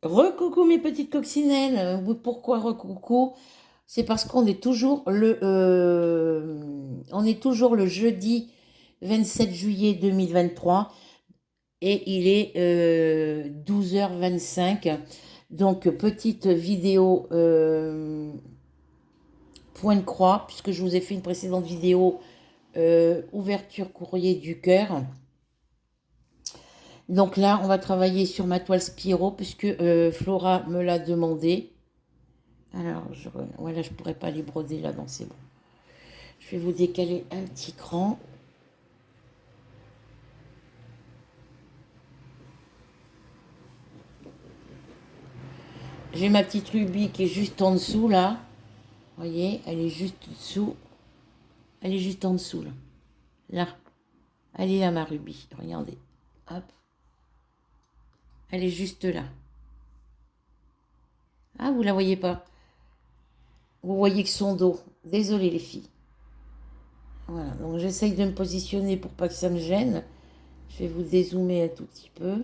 Recoucou mes petites coccinelles. Pourquoi recoucou? C'est parce qu'on est toujours le jeudi 27 juillet 2023 et il est 12h25. Donc petite vidéo point de croix puisque je vous ai fait une précédente vidéo ouverture courrier du cœur. Donc là, on va travailler sur ma toile Spiro puisque Flora me l'a demandé. Alors, voilà, je pourrais pas les broder là, donc c'est bon. Je vais vous décaler un petit cran. J'ai ma petite rubis qui est juste en dessous là. Vous voyez, elle est juste dessous. Elle est juste en dessous là. Là. Elle est là ma rubis. Regardez. Hop. Elle est juste là. Ah, vous la voyez pas. Vous voyez que son dos. Désolée les filles. Voilà, donc j'essaye de me positionner pour pas que ça me gêne. Je vais vous dézoomer un tout petit peu.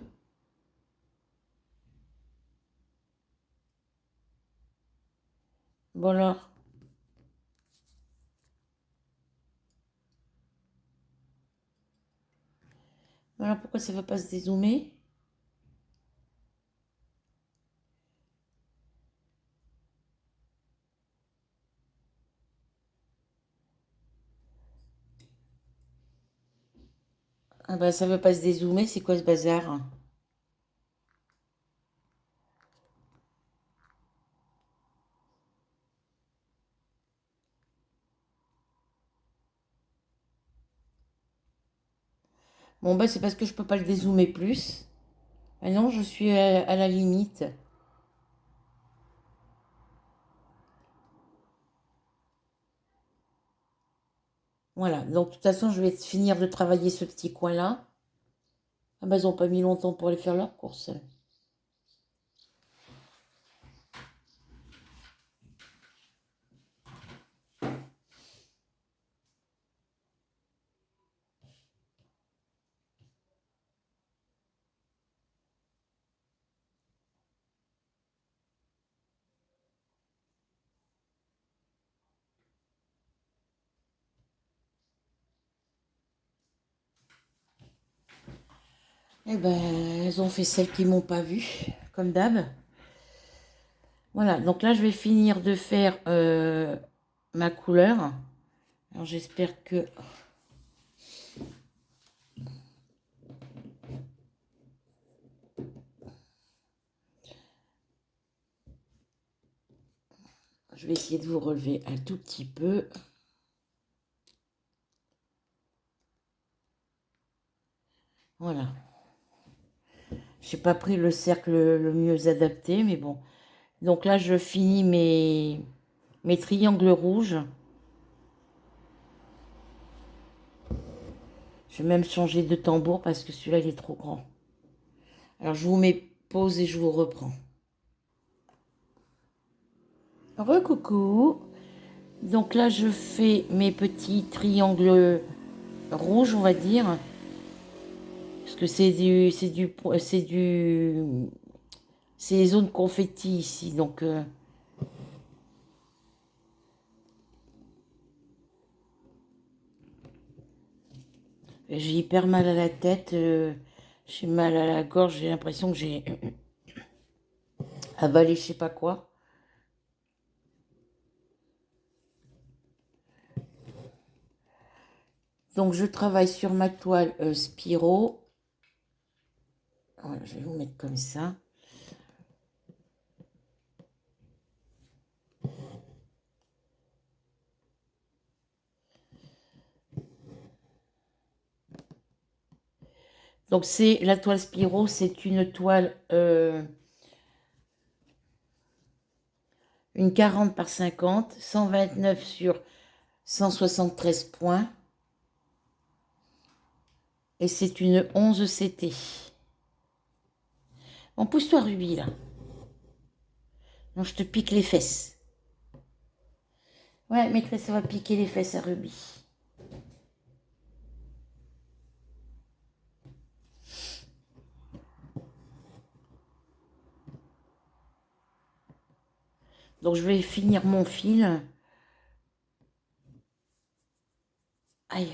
Bon alors. Voilà pourquoi ça ne va pas se dézoomer. Ah bah ça veut pas se dézoomer, c'est quoi ce bazar? Bon bah c'est parce que je peux pas le dézoomer plus. Ah non, je suis à la limite. Voilà, donc de toute façon je vais finir de travailler ce petit coin-là. Ah bah ils ont pas mis longtemps pour aller faire leurs courses. Eh ben, elles ont fait celles qui m'ont pas vue, comme d'hab. Voilà, donc là je vais finir de faire ma couleur. Alors j'espère que... Je vais essayer de vous relever un tout petit peu. Voilà. J'ai pas pris le cercle le mieux adapté, mais bon. Donc là, je finis mes triangles rouges. Je vais même changer de tambour parce que celui-là, il est trop grand. Alors, je vous mets pause et je vous reprends. Recoucou. Donc là, je fais mes petits triangles rouges, on va dire. Parce que c'est les zones confetti ici. Donc, j'ai hyper mal à la tête. J'ai mal à la gorge. J'ai l'impression que j'ai avalé je sais pas quoi. Donc, je travaille sur ma toile Spiro. Voilà, je vais vous mettre comme ça. Donc, c'est la toile Spiro. C'est une toile, une 40 par 50, 129 sur 173 points. Et c'est une 11 CT. Bon, pousse-toi, Ruby, là. Non, je te pique les fesses. Ouais, maîtresse, ça va piquer les fesses à Ruby. Donc je vais finir mon fil. Aïe.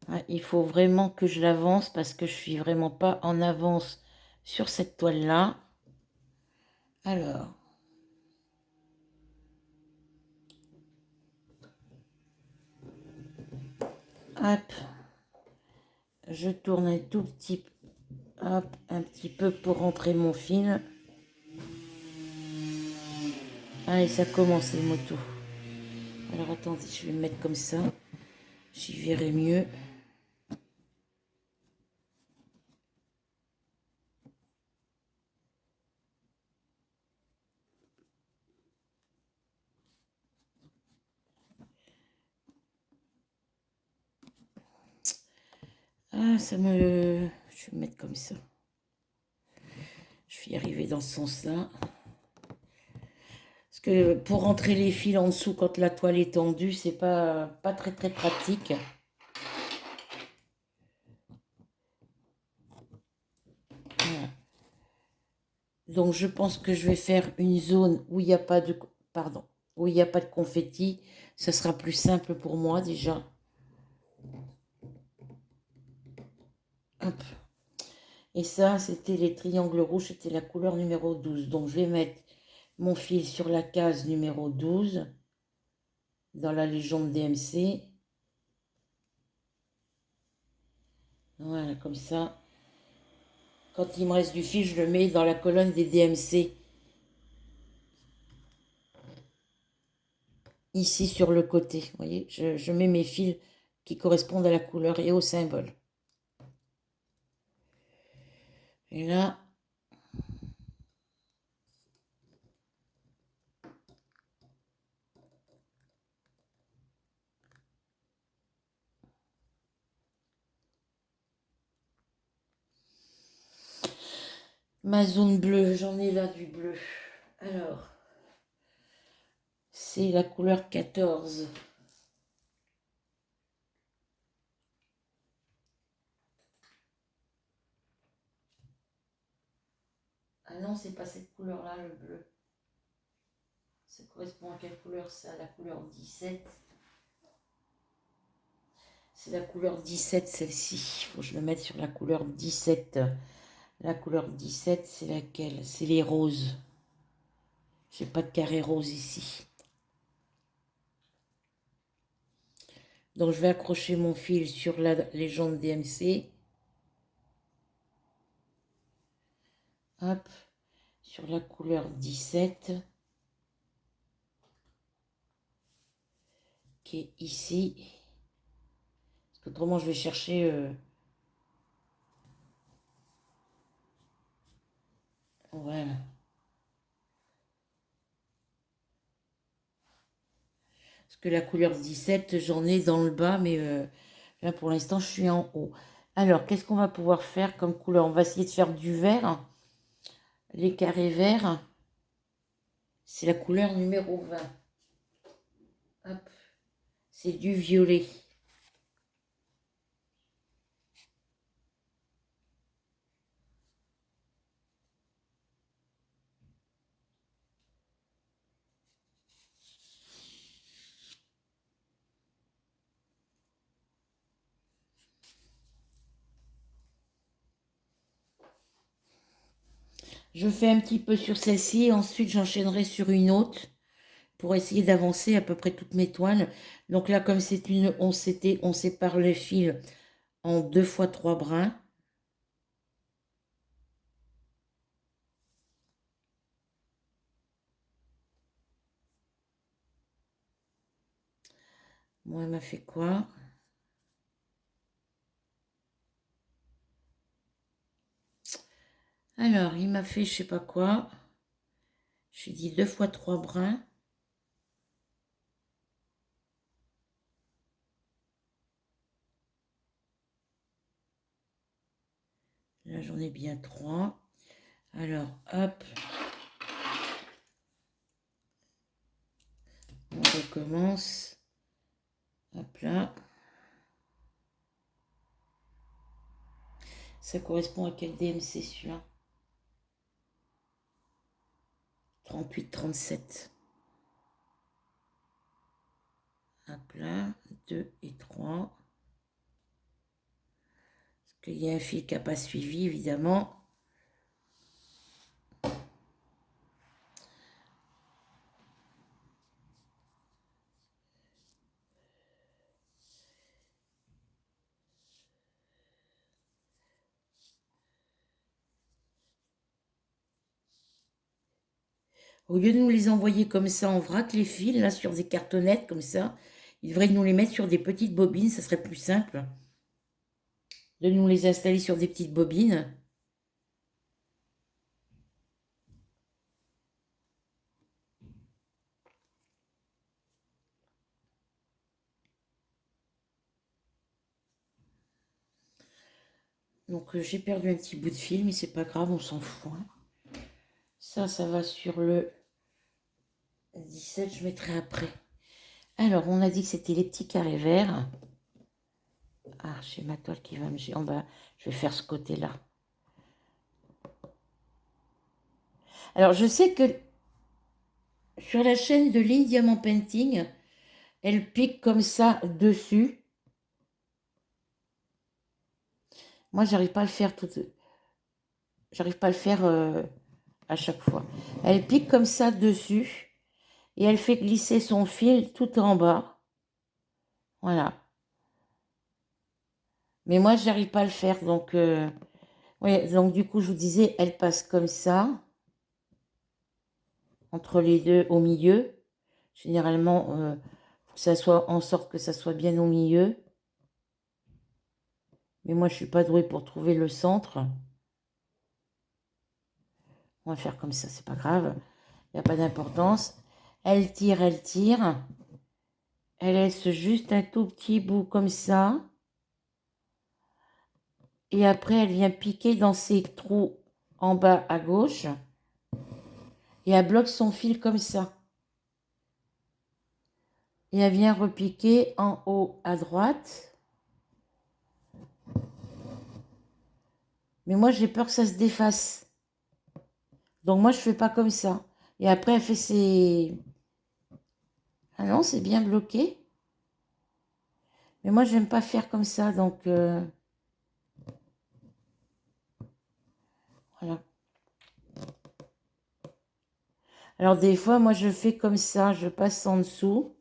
Ouais, il faut vraiment que je l'avance parce que je suis vraiment pas en avance sur cette toile-là. Alors. Hop. Je tourne un tout petit, hop, un petit peu pour rentrer mon fil. Allez, ça commence les motos. Alors attendez, je vais me mettre comme ça. J'y verrai mieux. Ah, ça me... Je vais me mettre comme ça. Je vais y arriver dans ce sens-là. Parce que pour rentrer les fils en dessous quand la toile est tendue, c'est pas très très pratique. Voilà. Donc je pense que je vais faire une zone où il n'y a pas de... Pardon. Où il n'y a pas de confetti. Ça sera plus simple pour moi déjà. Hop. Et ça, c'était les triangles rouges, c'était la couleur numéro 12. Donc je vais mettre mon fil sur la case numéro 12 dans la légende DMC. Voilà, comme ça. Quand il me reste du fil, je le mets dans la colonne des DMC. Ici sur le côté. Vous voyez, je mets mes fils qui correspondent à la couleur et au symbole. Et là, ma zone bleue, j'en ai là du bleu. Alors, c'est la couleur 14. Ah non, c'est pas cette couleur-là, le bleu. Ça correspond à quelle couleur ça? La couleur 17. C'est la couleur 17, celle-ci. Il faut que je le mette sur la couleur 17. La couleur 17, c'est laquelle? C'est les roses. J'ai pas de carré rose ici. Donc je vais accrocher mon fil sur la légende DMC. Hop. Sur la couleur 17. Qui est ici. Parce qu'autrement je vais chercher... Voilà. Parce que la couleur 17, j'en ai dans le bas, mais là pour l'instant je suis en haut. Alors, qu'est-ce qu'on va pouvoir faire comme couleur? On va essayer de faire du vert. Les carrés verts, c'est la couleur numéro 20. Hop, c'est du violet. Je fais un petit peu sur celle-ci, et ensuite j'enchaînerai sur une autre pour essayer d'avancer à peu près toutes mes toiles. Donc là, comme c'est une, on sépare le fil en 2 fois 3 brins. Moi, elle m'a fait quoi? Alors, il m'a fait je sais pas quoi. J'ai dit 2 fois 3 brins. Là, j'en ai bien 3. Alors, hop. On recommence. Hop là. Ça correspond à quel DMC celui-là? 38, 37. Hop là, 2 et 3. Parce qu'il y a un fil qui n'a pas suivi, évidemment. Au lieu de nous les envoyer comme ça en vrac, les fils, là, sur des cartonnettes, comme ça, ils devraient nous les mettre sur des petites bobines, ça serait plus simple. De nous les installer sur des petites bobines. Donc j'ai perdu un petit bout de fil, mais c'est pas grave, on s'en fout. Hein. Ça va sur le 17, je mettrai après. Alors, on a dit que c'était les petits carrés verts. Ah, j'ai ma toile qui va me... En bas, je vais faire ce côté-là. Alors, je sais que sur la chaîne de Line Diamant Painting, elle pique comme ça dessus. Moi, j'arrive pas à le faire tout... J'arrive pas à le faire à chaque fois. Elle pique comme ça dessus. Et elle fait glisser son fil tout en bas. Voilà. Mais moi, j'arrive pas à le faire. Donc, ouais, donc du coup, je vous disais, elle passe comme ça. Entre les deux, au milieu. Généralement, faut que ça soit en sorte que ça soit bien au milieu. Mais moi, je suis pas douée pour trouver le centre. On va faire comme ça, c'est pas grave. Il n'y a pas d'importance. Elle tire, elle tire. Elle laisse juste un tout petit bout comme ça. Et après, elle vient piquer dans ces trous en bas à gauche. Et elle bloque son fil comme ça. Et elle vient repiquer en haut à droite. Mais moi, j'ai peur que ça se défasse. Donc moi, je fais pas comme ça. Et après, elle fait ses... Ah non, c'est bien bloqué. Mais moi, j'aime pas faire comme ça, donc... Voilà. Alors, des fois, moi, je fais comme ça. Je passe en dessous.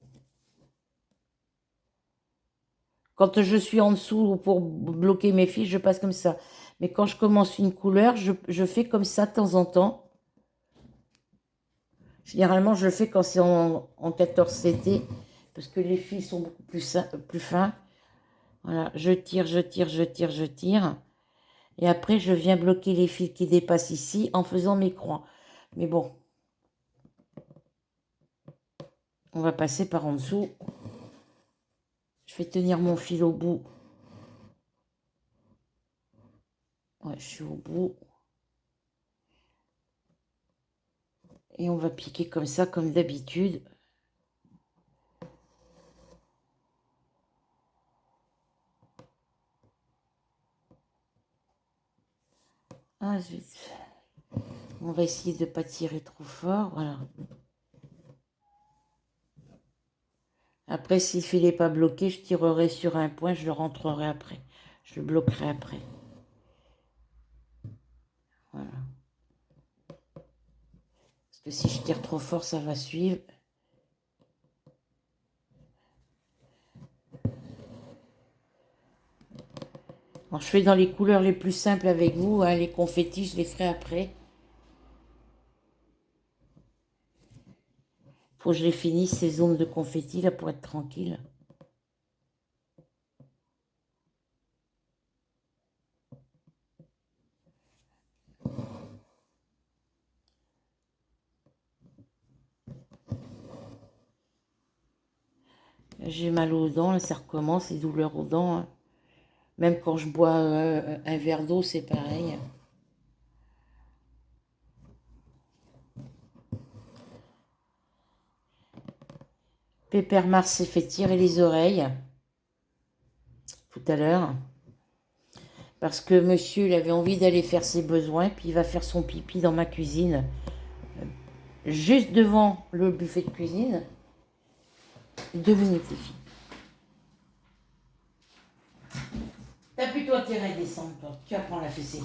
Quand je suis en dessous pour bloquer mes fils, je passe comme ça. Mais quand je commence une couleur, je fais comme ça de temps en temps. Généralement, je le fais quand c'est en 14 CT, parce que les fils sont beaucoup plus fins. Voilà, je tire, je tire, je tire, je tire. Et après, je viens bloquer les fils qui dépassent ici en faisant mes croix. Mais bon, on va passer par en dessous. Je vais tenir mon fil au bout. Ouais, je suis au bout. Et on va piquer comme ça, comme d'habitude. Ah, zut. On va essayer de ne pas tirer trop fort, voilà. Après, si le fil n'est pas bloqué, je tirerai sur un point, je le rentrerai après. Je le bloquerai après. Voilà. Parce que si je tire trop fort, ça va suivre. Alors, je fais dans les couleurs les plus simples avec vous. Hein, les confettis, je les ferai après. Faut que je les finisse, ces zones de confettis, là, pour être tranquille. J'ai mal aux dents, là, ça recommence, les douleurs aux dents. Hein. Même quand je bois un verre d'eau, c'est pareil. Pépère Mars s'est fait tirer les oreilles tout à l'heure. Parce que monsieur, il avait envie d'aller faire ses besoins, puis il va faire son pipi dans ma cuisine. juste devant le buffet de cuisine. 2 minutes, les filles. T'as plutôt intérêt à descendre, toi. Tu vas prendre la fessée.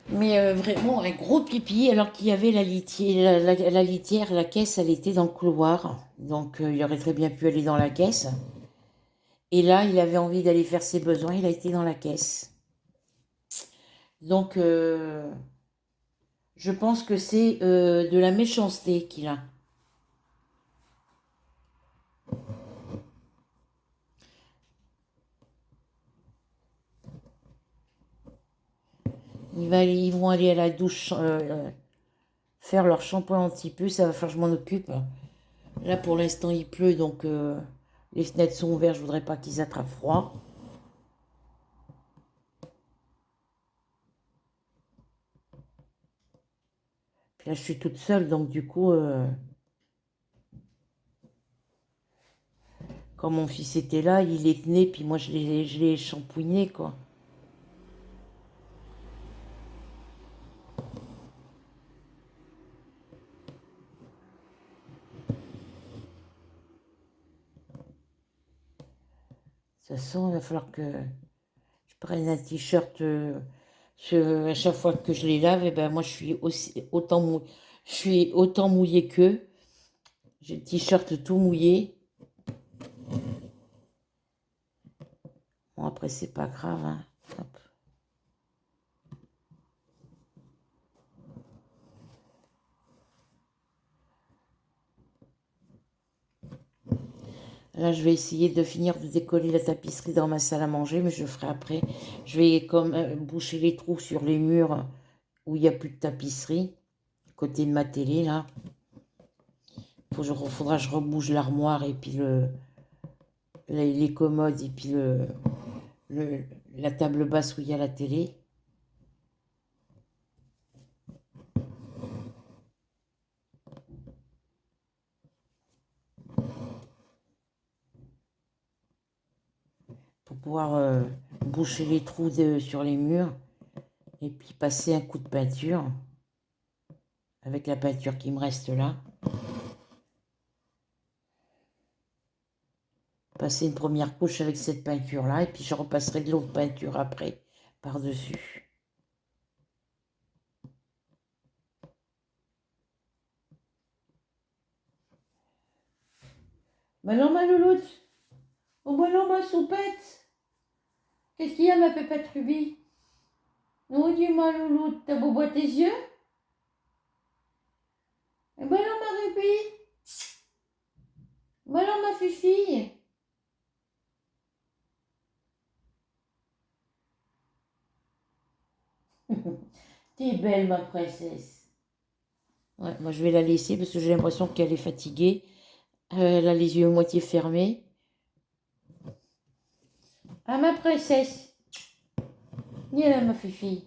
Mais vraiment, un gros pipi, alors qu'il y avait la litière, la litière, la caisse, elle était dans le couloir. Donc, il aurait très bien pu aller dans la caisse. Et là, il avait envie d'aller faire ses besoins, il a été dans la caisse. Donc, je pense que c'est de la méchanceté qu'il a. Ils vont aller à la douche faire leur shampoing anti-puce, ça va faire que je m'en occupe. Là, pour l'instant, il pleut, donc les fenêtres sont ouvertes, je voudrais pas qu'ils attrapent froid. Puis là, je suis toute seule, donc du coup, quand mon fils était là, il les tenait, puis moi, je l'ai shampouiné, quoi. De toute façon, il va falloir que je prenne un t-shirt. À chaque fois que je les lave, et ben moi, je suis autant mouillée qu'eux. J'ai le t-shirt tout mouillé. Bon, après, c'est pas grave, hein. Hop. Là, je vais essayer de finir de décoller la tapisserie dans ma salle à manger, mais je le ferai après. Je vais comme boucher les trous sur les murs où il n'y a plus de tapisserie, côté de ma télé, là. Faudra que je rebouge l'armoire et puis les commodes et puis le- la table basse où il y a la télé. Pour pouvoir boucher les trous sur les murs et puis passer un coup de peinture avec la peinture qui me reste là. Passer une première couche avec cette peinture-là, et puis je repasserai de l'autre peinture après, par-dessus. Bah non, ma louloute. Oh bah non, ma soupette. Qu'est-ce qu'il y a, ma pépette Ruby? Non, dis-moi, louloute, t'as beau boire tes yeux? Eh bah non, ma Ruby. Bah non, ma fifille. T'es belle, ma princesse. Ouais, moi je vais la laisser parce que j'ai l'impression qu'elle est fatiguée. Elle a les yeux moitié fermés. Ah, ma princesse. Viens là, ma fifille.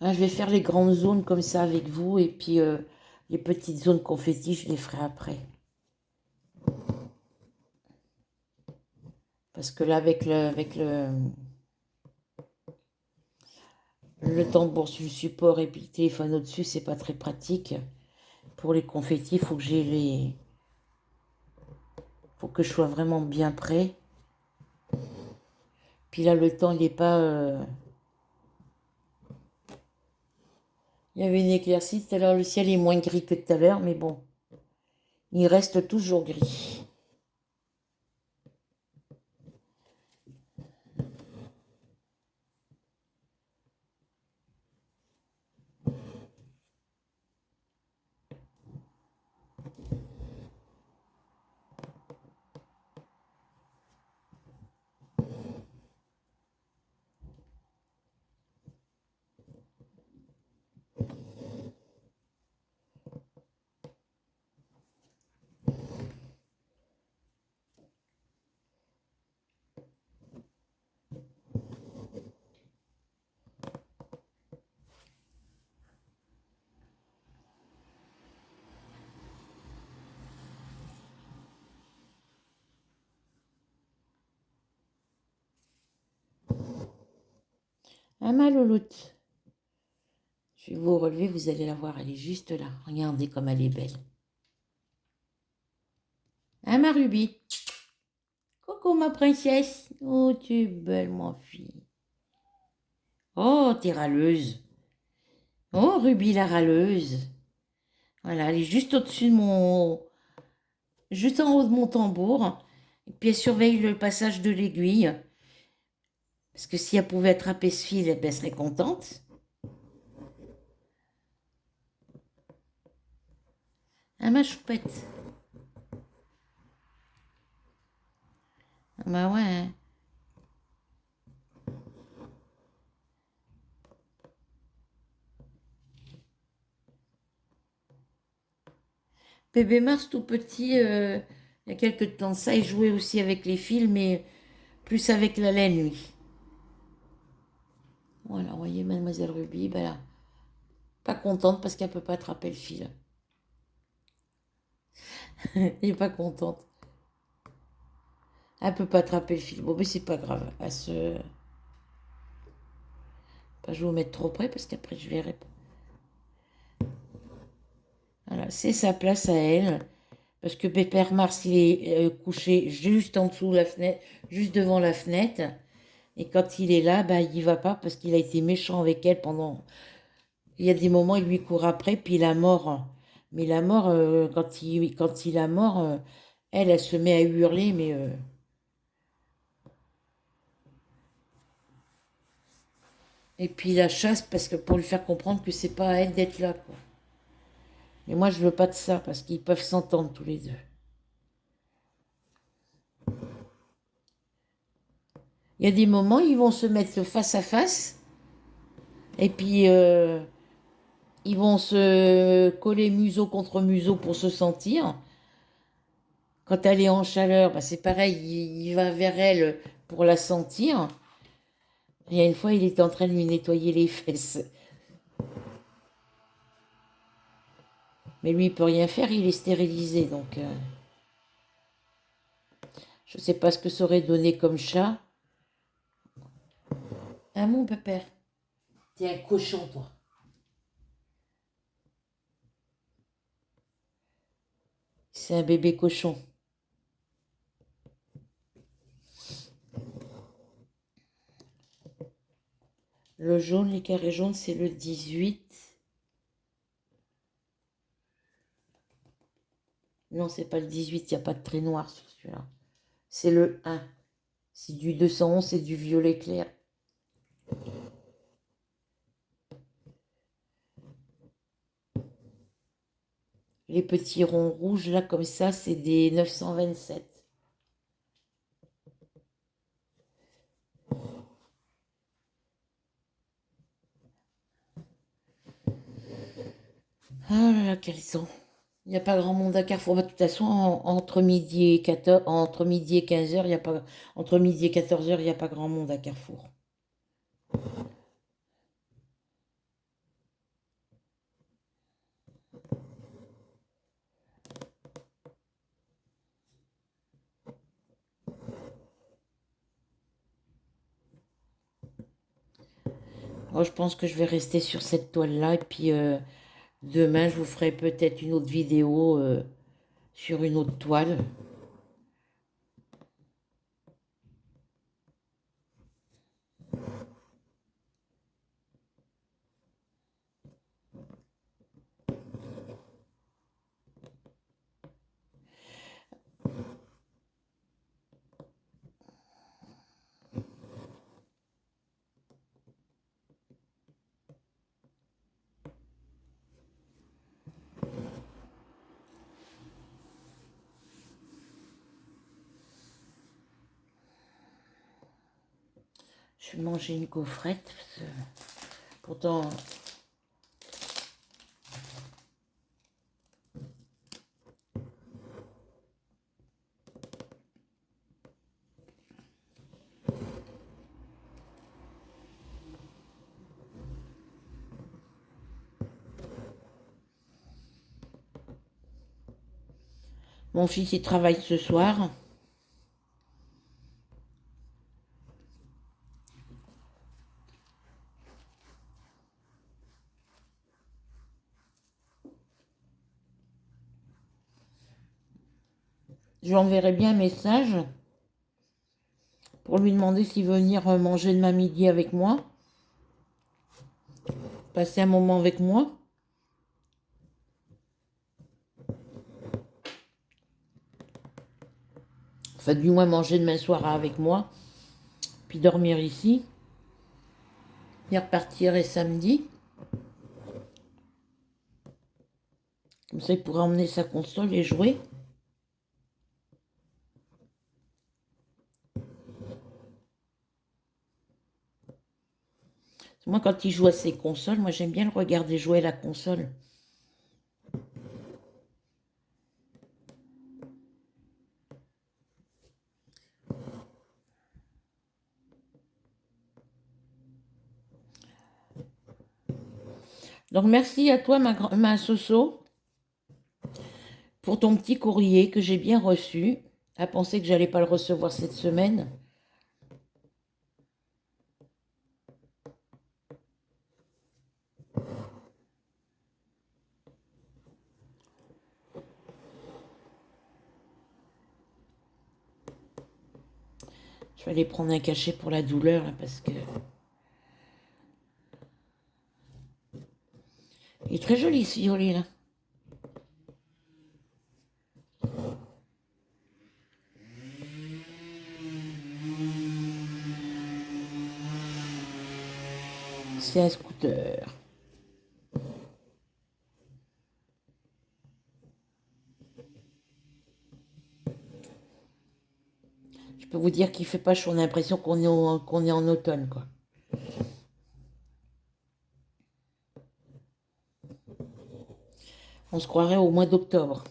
Ah, je vais faire les grandes zones comme ça avec vous et puis les petites zones confetti, je les ferai après. Parce que là, avec le tambour sur le support et puis le téléphone au-dessus, c'est pas très pratique. Pour les confettis, il faut que faut que je sois vraiment bien prêt. Puis là, le temps, il n'est pas. Il y avait une éclaircie tout à l'heure, le ciel est moins gris que tout à l'heure, mais bon, il reste toujours gris. Ah, ma louloute. Je vais vous relever, vous allez la voir, elle est juste là. Regardez comme elle est belle. Ah, ma Ruby. Coucou, ma princesse. Oh, tu es belle, ma fille. Oh, t'es râleuse. Oh, Ruby la râleuse. Voilà, elle est juste au-dessus de mon... Juste en haut de mon tambour. Et puis elle surveille le passage de l'aiguille. Parce que si elle pouvait attraper ce fil, elle serait contente. Ah, ma choupette. Ah, bah ouais, hein. Bébé Mars, tout petit, il y a quelques temps de ça, il jouait aussi avec les fils, mais plus avec la laine, lui. Voilà, vous voyez, Mademoiselle Ruby, ben là, pas contente parce qu'elle peut pas attraper le fil. Elle est pas contente. Elle peut pas attraper le fil. Bon, mais c'est pas grave. Elle se... Pas, je vais vous mettre trop près parce qu'après je verrai pas. Voilà, c'est sa place à elle. Parce que Pépère Mars, il est couché juste en dessous de la fenêtre, juste devant la fenêtre. Et quand il est là, bah, il y va pas parce qu'il a été méchant avec elle pendant... Il y a des moments, il lui court après, puis la mort. Mais la mort, quand il a mort, elle se met à hurler, mais... Et puis il la chasse parce que pour lui faire comprendre que c'est pas à elle d'être là, quoi. Mais moi, je veux pas de ça parce qu'ils peuvent s'entendre tous les deux. Il y a des moments, ils vont se mettre face à face et puis ils vont se coller museau contre museau pour se sentir. Quand elle est en chaleur, bah, c'est pareil, il va vers elle pour la sentir. Il y a une fois, il était en train de lui nettoyer les fesses. Mais lui, il peut rien faire, il est stérilisé. Donc, je sais pas ce que ça aurait donné comme chat. Ah, mon pépère, t'es un cochon, toi. C'est un bébé cochon. Le jaune, les carrés jaunes, c'est le 18. Non, c'est pas le 18, il n'y a pas de trait noir sur celui-là. C'est le 1. C'est du 211, c'est du violet clair. Les petits ronds rouges, là, comme ça, c'est des 927. Ah là là, quels sont. Il n'y a pas grand monde à Carrefour. Bah, de toute façon, entre midi et 14, entre midi et 15 heures, il y a pas, entre midi et 14 heures, il n'y a pas grand monde à Carrefour. Moi, je pense que je vais rester sur cette toile-là. Et puis, demain, je vous ferai peut-être une autre vidéo sur une autre toile. Je vais manger une gaufrette. Parce que pourtant, mon fils, il travaille ce soir. je lui enverrai bien un message pour lui demander s'il veut venir manger de ma midi avec moi, passer un moment avec moi. Enfin, du moins manger demain soir avec moi, puis dormir ici, et repartir et samedi. Comme ça, il pourra emmener sa console et jouer. Moi, quand il joue à ses consoles, moi j'aime bien le regarder jouer à la console. Donc merci à toi, ma Soso, pour ton petit courrier que j'ai bien reçu. À penser que j'allais pas le recevoir cette semaine. Je vais aller prendre un cachet pour la douleur, là, parce que... Il est très joli, ce violet, là. C'est un scooter. Je peux vous dire qu'il fait pas chaud. On a l'impression qu'on est en automne, quoi. On se croirait au mois d'octobre.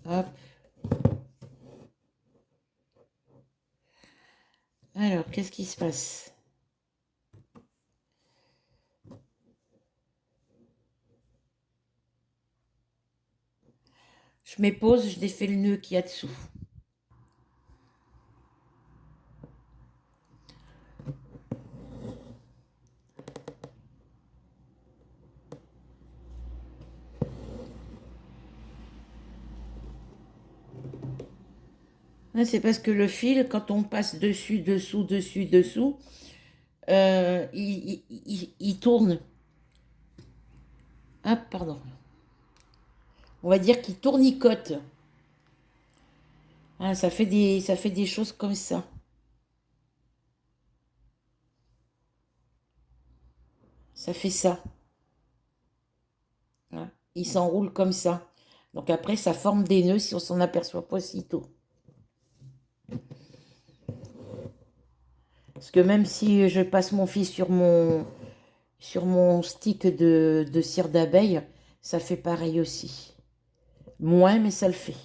Hop. Alors, qu'est-ce qui se passe? Je m'épose, je défais le nœud qu'il y a dessous. C'est parce que le fil, quand on passe dessus, dessous, dessus, dessous, il tourne. Ah, pardon. On va dire qu'il tournicote. Ah, ça fait des choses comme ça. Ça fait ça. Hein. Il s'enroule comme ça. Donc après, ça forme des nœuds si on s'en aperçoit pas aussitôt. Parce que même si je passe mon fil sur mon stick de cire d'abeille, ça fait pareil aussi. Moins, mais ça le fait.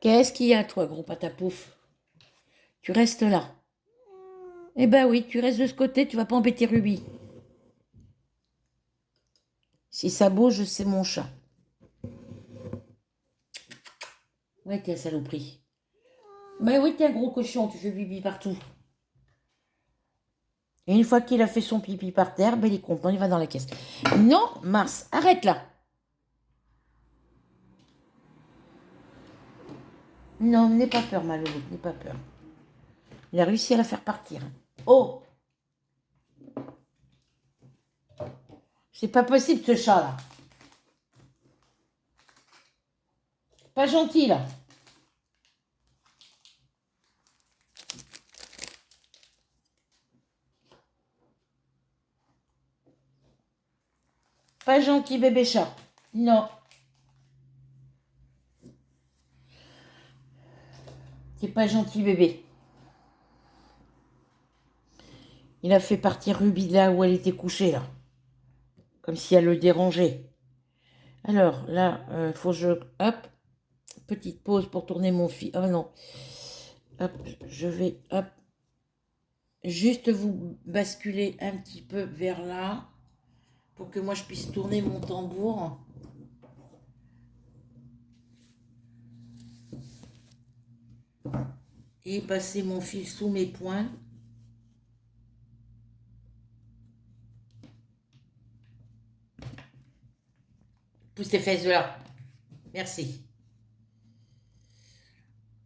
Qu'est-ce qu'il y a, toi, gros patapouf? Tu restes là. Eh ben oui, tu restes de ce côté, tu vas pas embêter Ruby. Si ça bouge, c'est mon chat. Ouais, t'es un saloperie. Ben oui, t'es un gros cochon, tu fais pipi partout. Et une fois qu'il a fait son pipi par terre, ben il est content, il va dans la caisse. Non, Mars, arrête là. Non, n'aie pas peur, ma louloute, n'aie pas peur. Il a réussi à la faire partir. Oh, c'est pas possible ce chat là. Pas gentil là. Pas gentil bébé chat. Non. C'est pas gentil bébé. Il a fait partir Ruby de là où elle était couchée là. Comme si elle le dérangeait. Alors là, faut que je... Hop. Petite pause pour tourner mon fil. Oh non. Hop, je vais... Hop. juste vous basculer un petit peu vers là pour que moi je puisse tourner mon tambour. Et passer mon fil sous mes poings. Pousse tes fesses de là. Merci.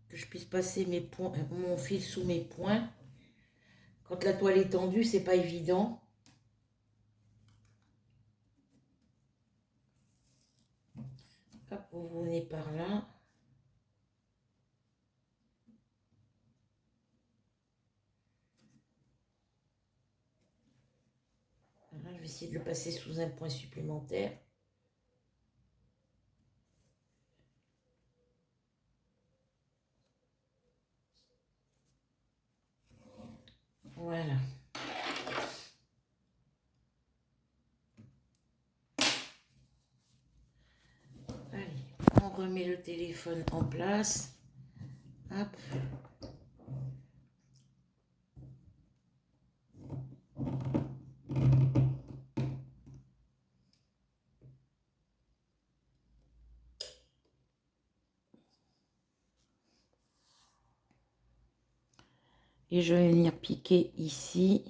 Que je puisse passer mon fil sous mes poings. Quand la toile est tendue, c'est pas évident. Hop, vous venez par là. Voilà, je vais essayer de le passer sous un point supplémentaire. Voilà. Allez, on remet le téléphone en place. Hop. Et je vais venir piquer ici.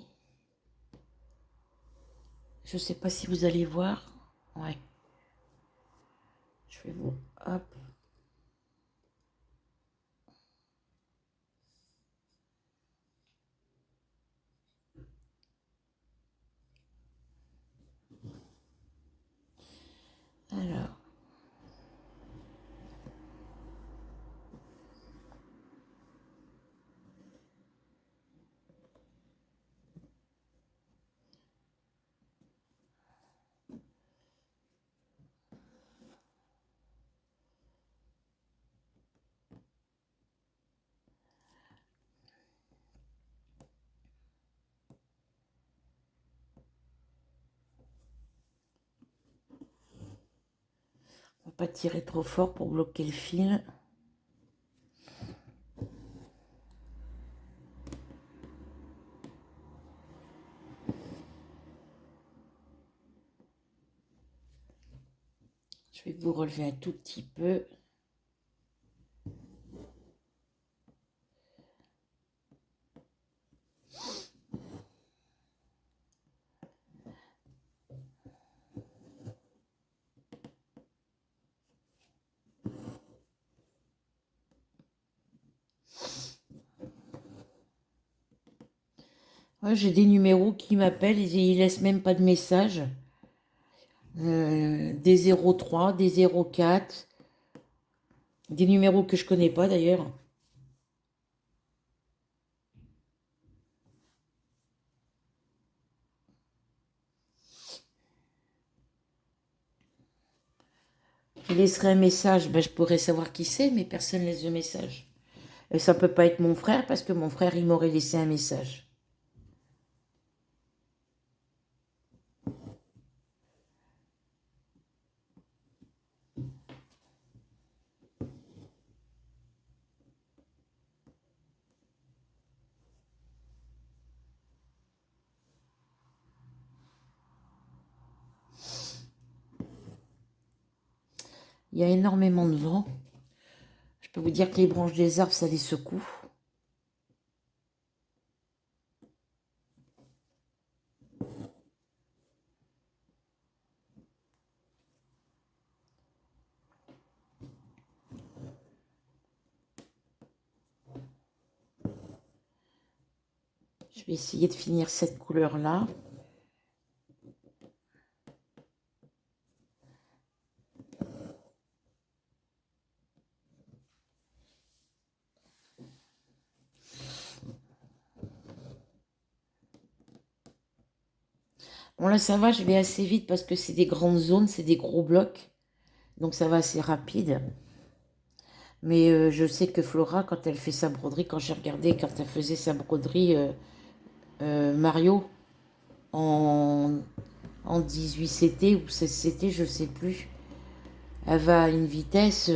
Je ne sais pas si vous allez voir. Ouais. Je vais vous... Hop. Alors. On va pas tirer trop fort pour bloquer le fil. Je vais vous relever un tout petit peu. Ouais, j'ai des numéros qui m'appellent et ils laissent même pas de message. Des 03, des 04, des numéros que je connais pas d'ailleurs. Je laisserai un message, ben, je pourrais savoir qui c'est, mais personne ne laisse de message. Et ça peut pas être mon frère parce que mon frère, il m'aurait laissé un message. Il y a énormément de vent. Je peux vous dire que les branches des arbres, ça les secoue. Je vais essayer de finir cette couleur-là. Bon là ça va, je vais assez vite parce que c'est des grandes zones, c'est des gros blocs. Donc ça va assez rapide. Mais je sais que Flora, quand elle fait sa broderie, quand j'ai regardé, quand elle faisait sa broderie Mario en, en 18 CT ou 16 CT, je sais plus, elle va à une vitesse...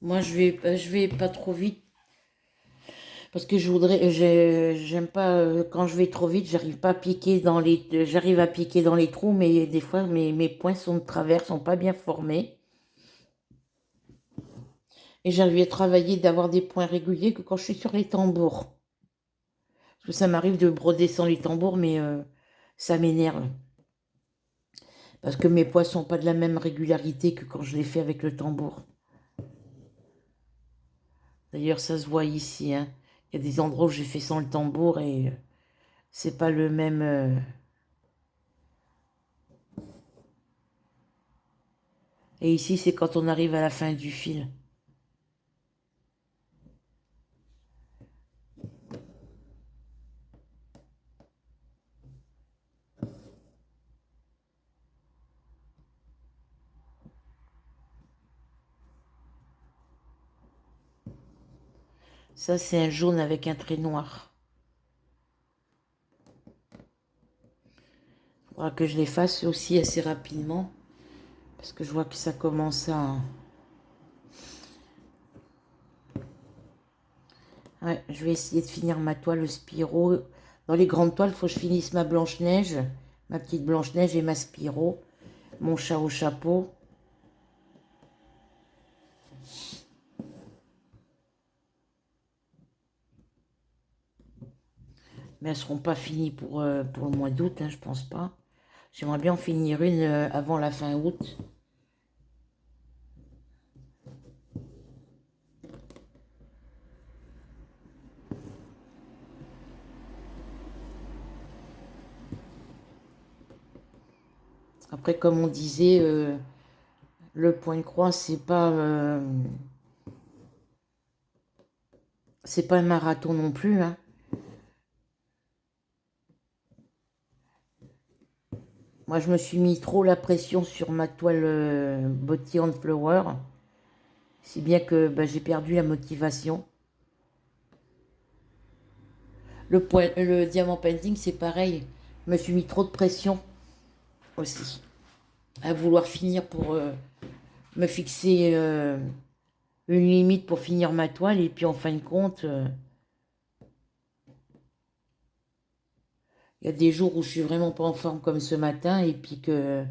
Moi, je vais pas trop vite parce que j'aime pas quand je vais trop vite, j'arrive pas à piquer dans j'arrive à piquer dans les trous, mais des fois mes points sont de travers, sont pas bien formés. Et j'arrive à travailler d'avoir des points réguliers que quand je suis sur les tambours. Parce que ça m'arrive de broder sans les tambours, mais ça m'énerve. Parce que mes poids sont pas de la même régularité que quand je les fais avec le tambour. D'ailleurs, ça se voit ici, hein. Il y a des endroits où j'ai fait sans le tambour et c'est pas le même. Et ici, c'est quand on arrive à la fin du fil. Ça, c'est un jaune avec un trait noir. Il faudra que je les fasse aussi assez rapidement. Parce que je vois que ça commence à... Ouais, je vais essayer de finir ma toile Spirou. Dans les grandes toiles, il faut que je finisse ma Blanche-Neige, ma petite Blanche-Neige et ma Spirou, mon chat au chapeau. Mais elles ne seront pas finies pour le mois d'août, hein, je pense pas. J'aimerais bien en finir une avant la fin août. Après, comme on disait, le point de croix, c'est pas un marathon non plus, hein. Moi, je me suis mis trop la pression sur ma toile Body on Flower, si bien que bah, j'ai perdu la motivation. Le diamant painting, c'est pareil. Je me suis mis trop de pression aussi, à vouloir finir pour me fixer une limite pour finir ma toile, et puis en fin de compte, il y a des jours où je suis vraiment pas en forme comme ce matin, et puis que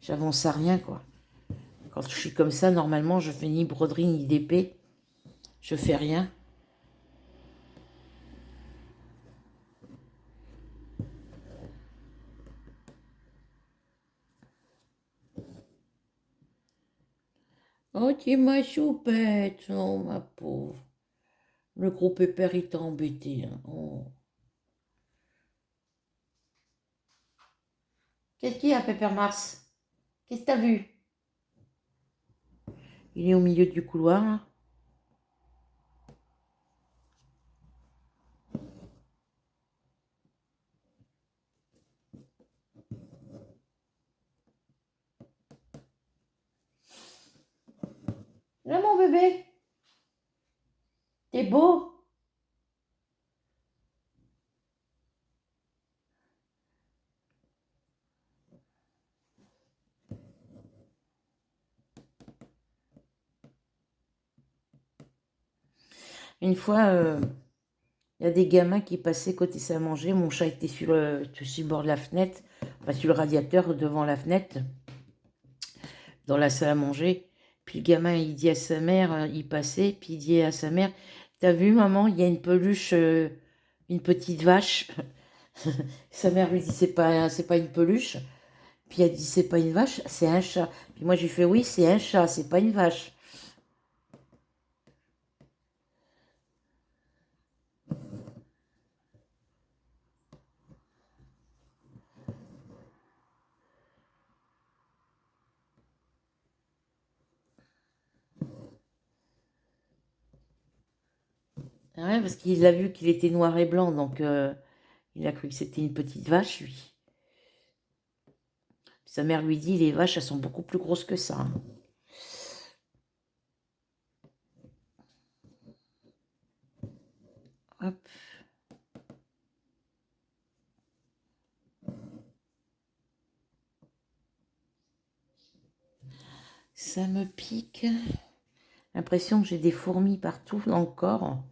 j'avance à rien, quoi. Quand je suis comme ça, normalement, je fais ni broderie ni d'épée. Je fais rien. Oh, tu es ma choupette, oh ma pauvre. Le gros pépère, il t'a embêté, hein. Oh. Qu'est-ce qu'il y a, Pépère Mars? Qu'est-ce que t'as vu? Il est au milieu du couloir, là. Là, mon bébé, t'es beau. Une fois, il y a des gamins qui passaient côté salle à manger. Mon chat était sur le bord de la fenêtre, enfin sur le radiateur devant la fenêtre, dans la salle à manger. Puis le gamin, il dit à sa mère, il passait, puis il dit à sa mère, t'as vu, maman, il y a une peluche, une petite vache. Sa mère lui dit, c'est pas une peluche. Puis elle dit, c'est pas une vache, c'est un chat. Puis moi, je lui fais, oui, c'est un chat, c'est pas une vache. Ah ouais, parce qu'il a vu qu'il était noir et blanc, donc il a cru que c'était une petite vache, lui. Sa mère lui dit, les vaches, elles sont beaucoup plus grosses que ça, hein. Hop, ça me pique. l'impression que j'ai des fourmis partout dans le corps.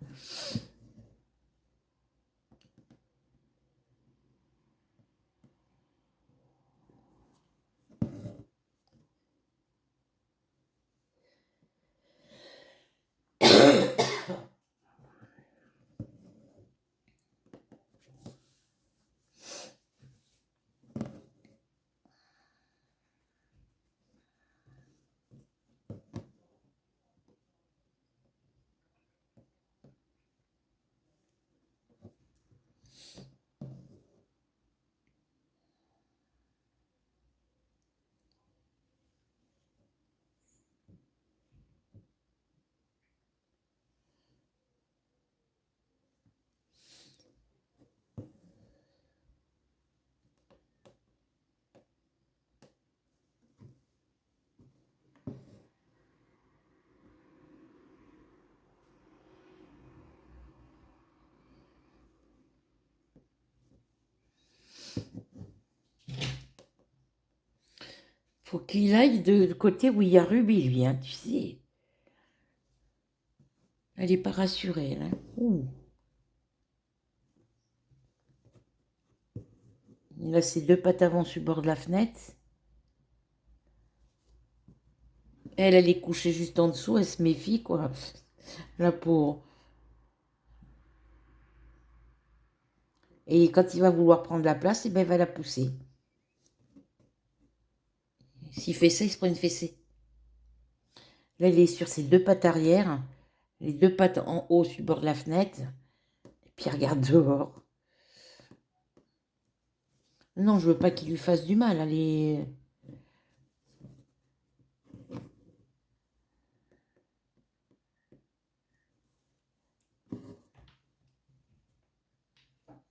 Faut qu'il aille de côté où il y a Ruby, lui, hein, tu sais. Elle n'est pas rassurée, elle, hein. Ouh. Il a ses deux pattes avant sur le bord de la fenêtre. Elle est couchée juste en dessous, elle se méfie, quoi. La pauvre. Et quand il va vouloir prendre la place, eh ben, il va la pousser. S'il fait ça, il se prend une fessée. Là, il est sur ses deux pattes arrière, les deux pattes en haut sur le bord de la fenêtre, et puis il regarde dehors. Non, je veux pas qu'il lui fasse du mal, allez.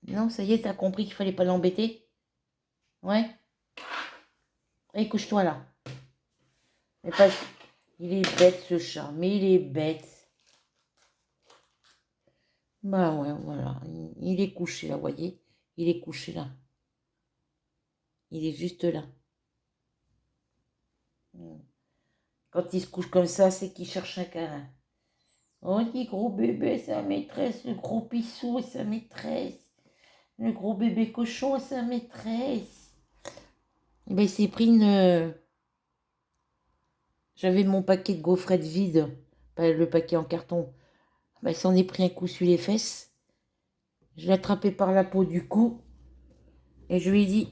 Non, ça y est, t'as compris qu'il fallait pas l'embêter? Ouais? Allez, couche-toi là. Mais pas... Il est bête ce chat, mais il est bête. Bah ouais, voilà. Il est couché là, voyez? Il est couché là. Il est juste là. Quand il se couche comme ça, c'est qu'il cherche un câlin. Oh, dit gros bébé, sa maîtresse. Le gros pissou et sa maîtresse. Le gros bébé cochon et sa maîtresse. Et ben, il s'est pris une... J'avais mon paquet de gaufrettes vide, pas le paquet en carton. Ben, il s'en est pris un coup sur les fesses. Je l'ai attrapé par la peau du cou. Et je lui ai dit...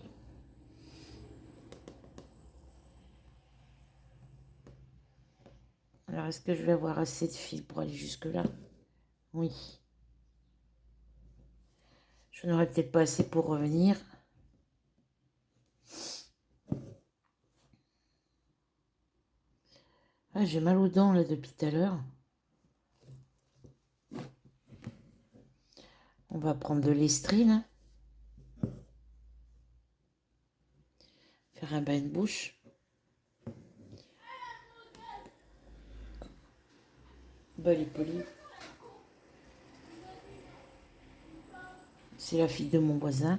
Alors, est-ce que je vais avoir assez de fil pour aller jusque-là? Oui. Je n'aurai peut-être pas assez pour revenir. Ah, j'ai mal aux dents, là, depuis tout à l'heure. On va prendre de l'Estrie, faire un bain de bouche. Bah, elle est polie. C'est la fille de mon voisin.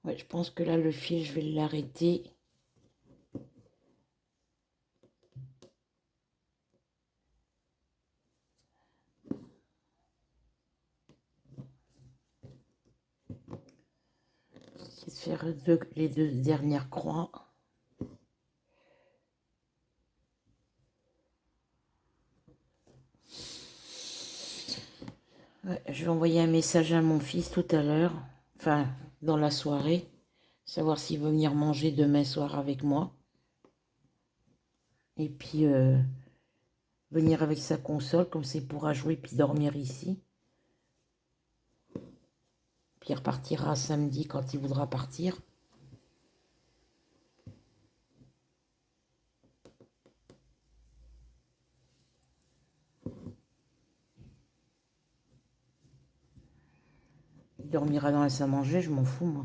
Ouais, je pense que là, le fil, je vais l'arrêter. Je vais faire les deux dernières croix. Ouais, je vais envoyer un message à mon fils tout à l'heure. Enfin, dans la soirée. Savoir s'il veut venir manger demain soir avec moi. Et puis, venir avec sa console, comme ça il pourra jouer puis dormir ici. Puis il repartira samedi quand il voudra partir. dormira dans la salle à manger, je m'en fous, moi.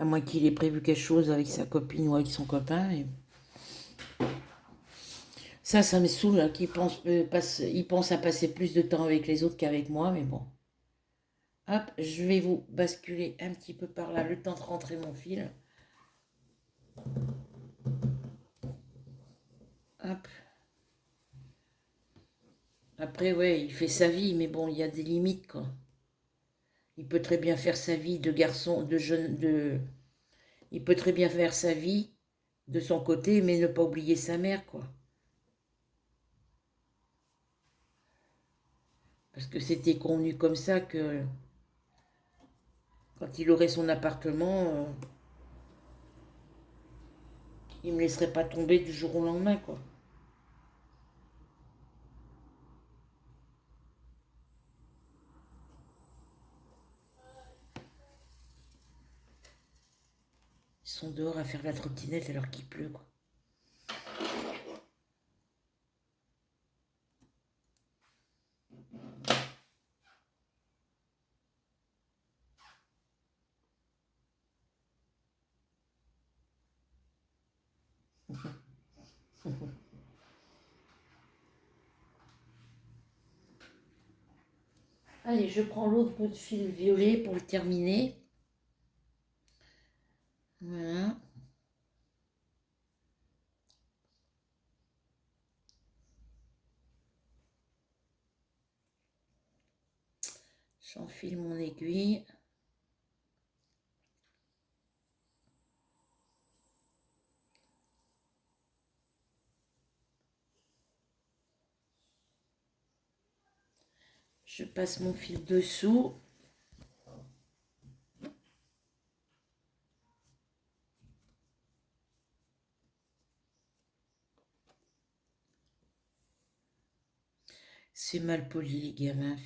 À moins qu'il ait prévu quelque chose avec sa copine ou avec son copain. Et... ça me saoule, hein, il pense à passer plus de temps avec les autres qu'avec moi, mais bon. Hop, je vais vous basculer un petit peu par là, le temps de rentrer mon fil. Hop. Après, ouais, il fait sa vie, mais bon, il y a des limites, quoi. Il peut très bien faire sa vie de garçon, de jeune, de... Il peut très bien faire sa vie de son côté, mais ne pas oublier sa mère, quoi. Parce que c'était convenu comme ça que quand il aurait son appartement, il me laisserait pas tomber du jour au lendemain, quoi. Ils sont dehors à faire la trottinette alors qu'il pleut, quoi. Allez, je prends l'autre bout de fil violet pour le terminer. Voilà. J'enfile mon aiguille. Je passe mon fil dessous. C'est mal poli, les gamins.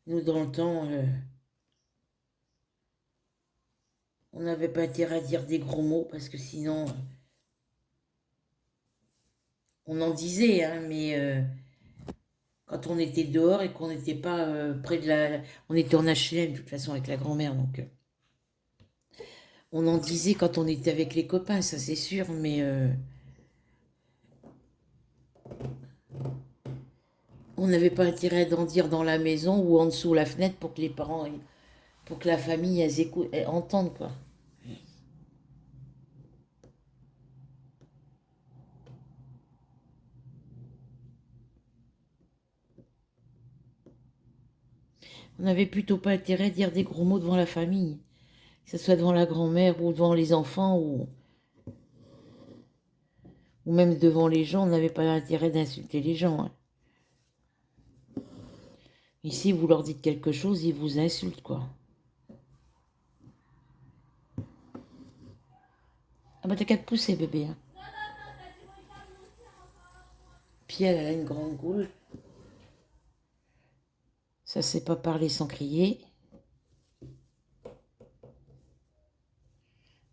Nous, dans le temps, on n'avait pas intérêt à dire des gros mots parce que sinon, on en disait, hein, mais quand on était dehors et qu'on n'était pas près de la... On était en HLM, de toute façon, avec la grand-mère, donc on en disait quand on était avec les copains, ça c'est sûr, mais on n'avait pas intérêt d'en dire dans la maison ou en dessous la fenêtre pour que les parents, pour que la famille, elles entendent, quoi. On n'avait plutôt pas intérêt à dire des gros mots devant la famille, que ce soit devant la grand-mère ou devant les enfants ou même devant les gens, on n'avait pas intérêt d'insulter les gens, hein. Ici, vous leur dites quelque chose, ils vous insultent, quoi. Ah bah t'as qu'à te pousser, bébé, hein. Puis elle a une grande goule. Ça, c'est pas parler sans crier.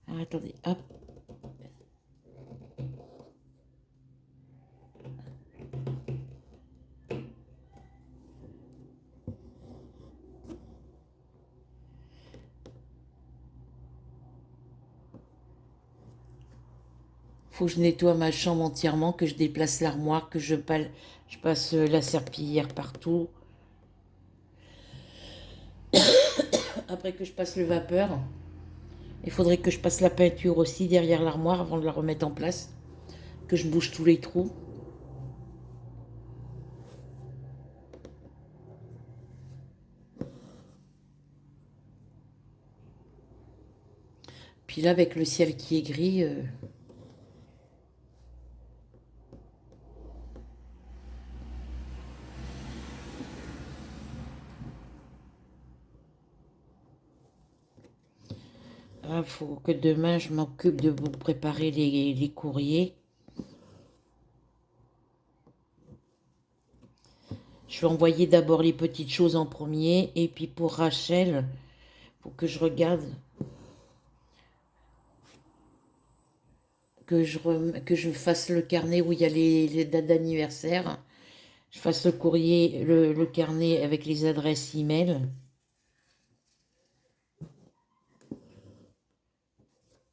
Alors, attendez, hop. Faut que je nettoie ma chambre entièrement, que je déplace l'armoire, que je passe la serpillière partout. Après que je passe le vapeur, il faudrait que je passe la peinture aussi derrière l'armoire avant de la remettre en place. Que je bouge tous les trous. Puis là, avec le ciel qui est gris, Il faut que demain, je m'occupe de vous préparer les courriers. Je vais envoyer d'abord les petites choses en premier. Et puis pour Rachel, il faut que je regarde, que je fasse le carnet où il y a les dates d'anniversaire. Je fasse le courrier, le carnet avec les adresses e-mail.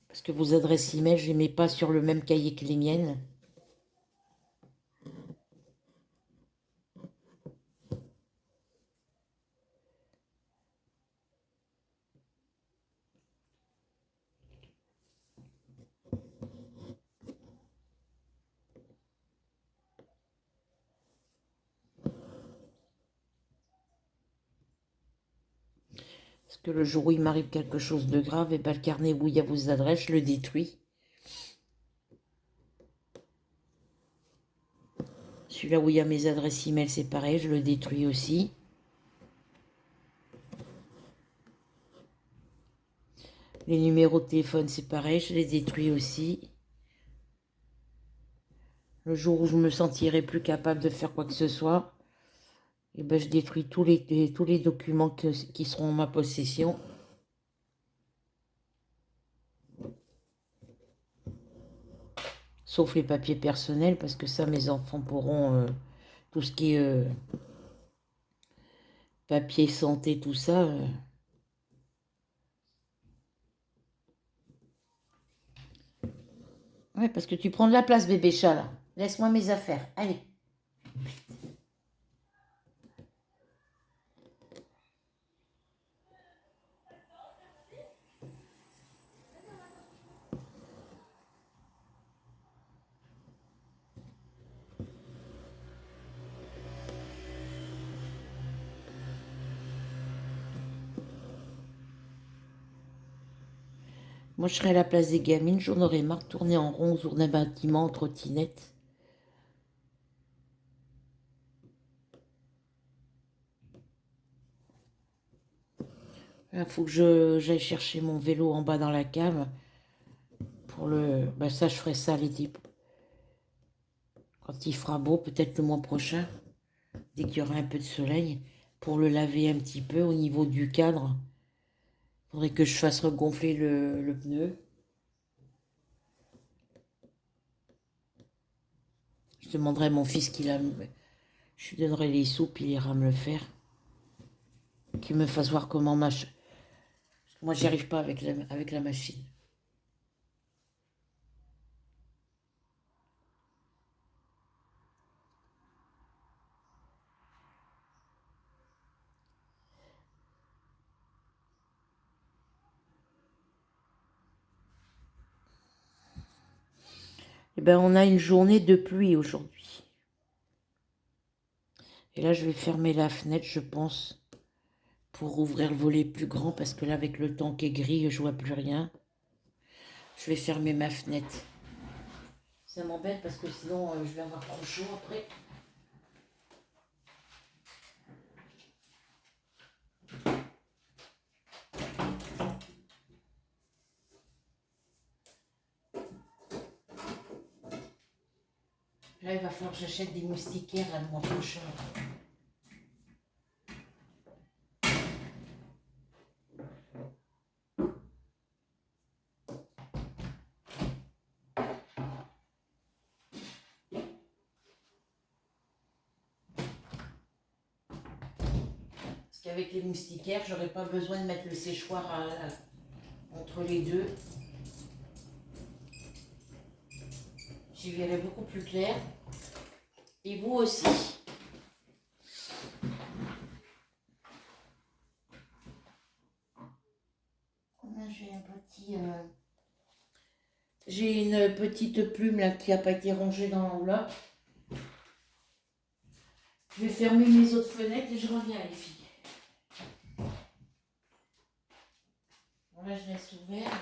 Parce que vos adresses e-mail, je ne les mets pas sur le même cahier que les miennes. Parce que le jour où il m'arrive quelque chose de grave, et ben le carnet où il y a vos adresses, je le détruis. Celui-là où il y a mes adresses e-mail, c'est pareil, je le détruis aussi. Les numéros de téléphone, c'est pareil, je les détruis aussi. Le jour où je me sentirai plus capable de faire quoi que ce soit, et ben je détruis tous les documents qui seront en ma possession. Sauf les papiers personnels, parce que ça, mes enfants pourront, tout ce qui est papier santé, tout ça. Ouais, parce que tu prends de la place, bébé chat, là. Laisse-moi mes affaires. Allez. Moi, je serais à la place des gamines, j'en aurais marre de tourner en rond autour d'un bâtiment en trottinette. Il faut que j'aille chercher mon vélo en bas dans la cave. Pour le... Ben ça, je ferai ça l'été. Quand il fera beau, peut-être le mois prochain, dès qu'il y aura un peu de soleil, pour le laver un petit peu au niveau du cadre. Il faudrait que je fasse regonfler le pneu. Je demanderai à mon fils je lui donnerai les sous, puis il ira me le faire. Qu'il me fasse voir comment moi, j'y arrive pas avec la machine. Eh ben, on a une journée de pluie aujourd'hui. Et là, je vais fermer la fenêtre, je pense, pour ouvrir le volet plus grand, parce que là, avec le temps qui est gris, je vois plus rien. Je vais fermer ma fenêtre. Ça m'embête parce que sinon, je vais avoir trop chaud après. Là, il va falloir que j'achète des moustiquaires là, le mois prochain. Parce qu'avec les moustiquaires, j'aurais pas besoin de mettre le séchoir entre les deux. J'y verrai beaucoup plus clair. Et vous aussi. Là, j'ai une petite plume là qui n'a pas été rangée dans l'enveloppe. Je vais fermer mes autres fenêtres et je reviens les filles. Bon, là, je laisse ouvert.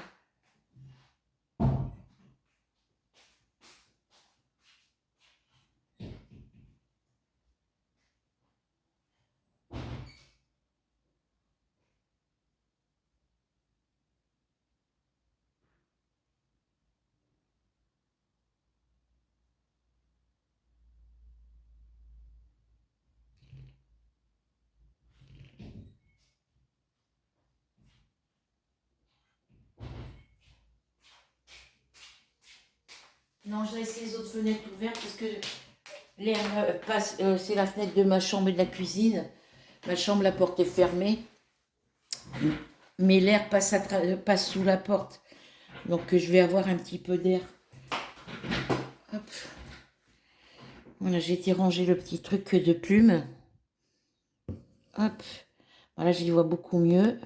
Non, je laisse les autres fenêtres ouvertes parce que l'air passe. C'est la fenêtre de ma chambre et de la cuisine. Ma chambre, la porte est fermée. Mais l'air passe sous la porte. Donc je vais avoir un petit peu d'air. Hop. Voilà, j'ai été ranger le petit truc de plumes. Hop. Voilà, j'y vois beaucoup mieux.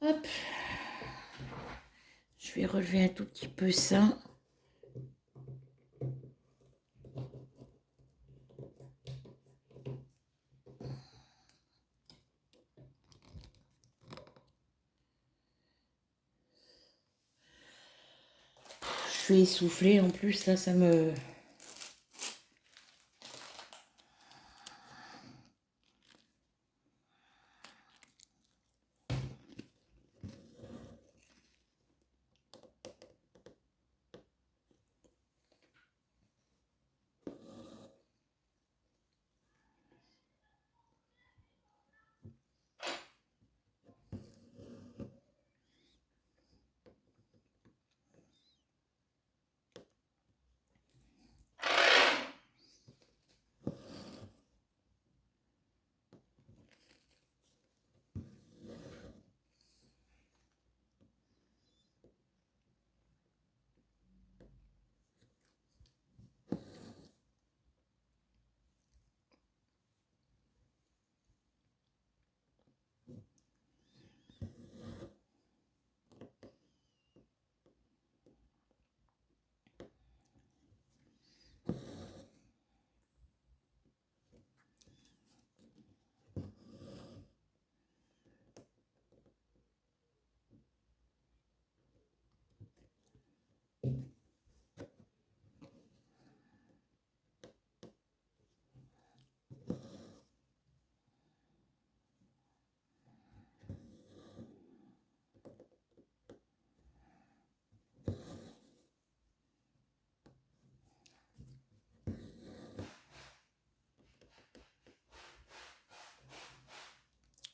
Hop. Je vais relever un tout petit peu ça. Je suis essoufflée en plus, là, ça me...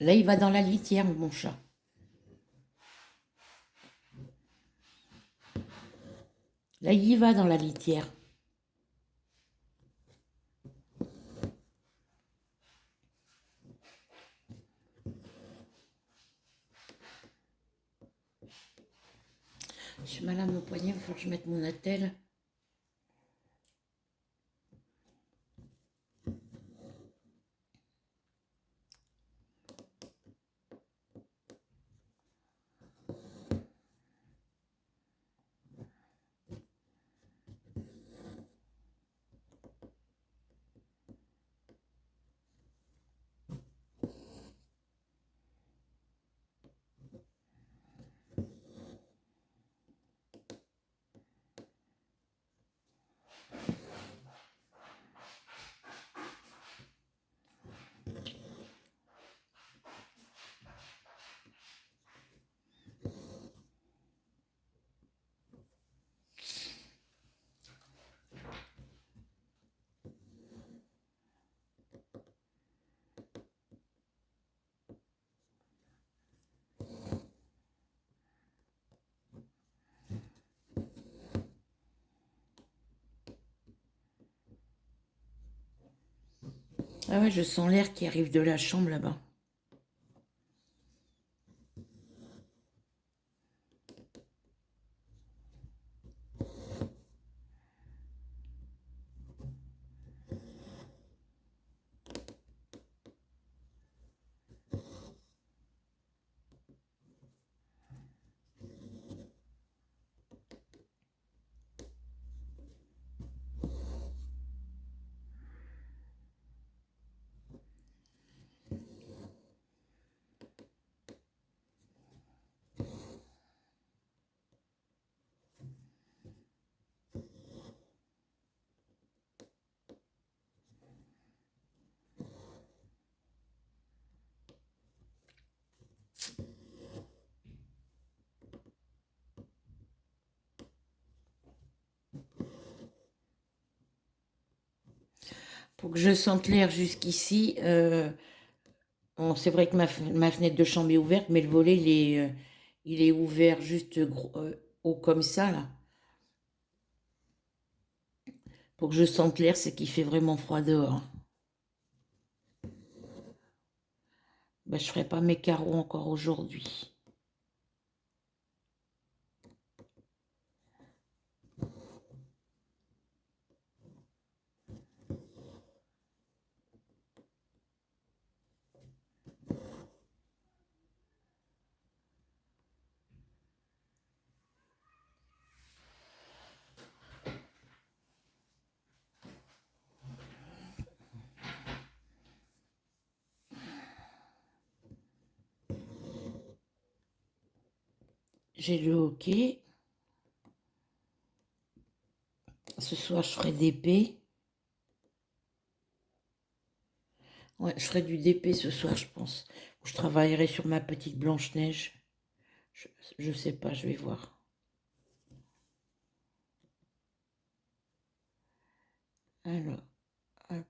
Là, il va dans la litière, mon chat. Là, il y va dans la litière. J'ai mal à mon poignet, il faut que je mette mon attelle. Ah ouais, je sens l'air qui arrive de la chambre là-bas. Pour que je sente l'air jusqu'ici, bon, c'est vrai que ma fenêtre de chambre est ouverte, mais le volet, il est ouvert juste haut comme ça, là. Pour que je sente l'air, c'est qu'il fait vraiment froid dehors. Ben, je ferai pas mes carreaux encore aujourd'hui. J'ai le hockey. Ce soir, je ferai DP. Ouais, je ferai du DP ce soir, je pense. Je travaillerai sur ma petite Blanche-Neige. Je sais pas, je vais voir. Alors, hop.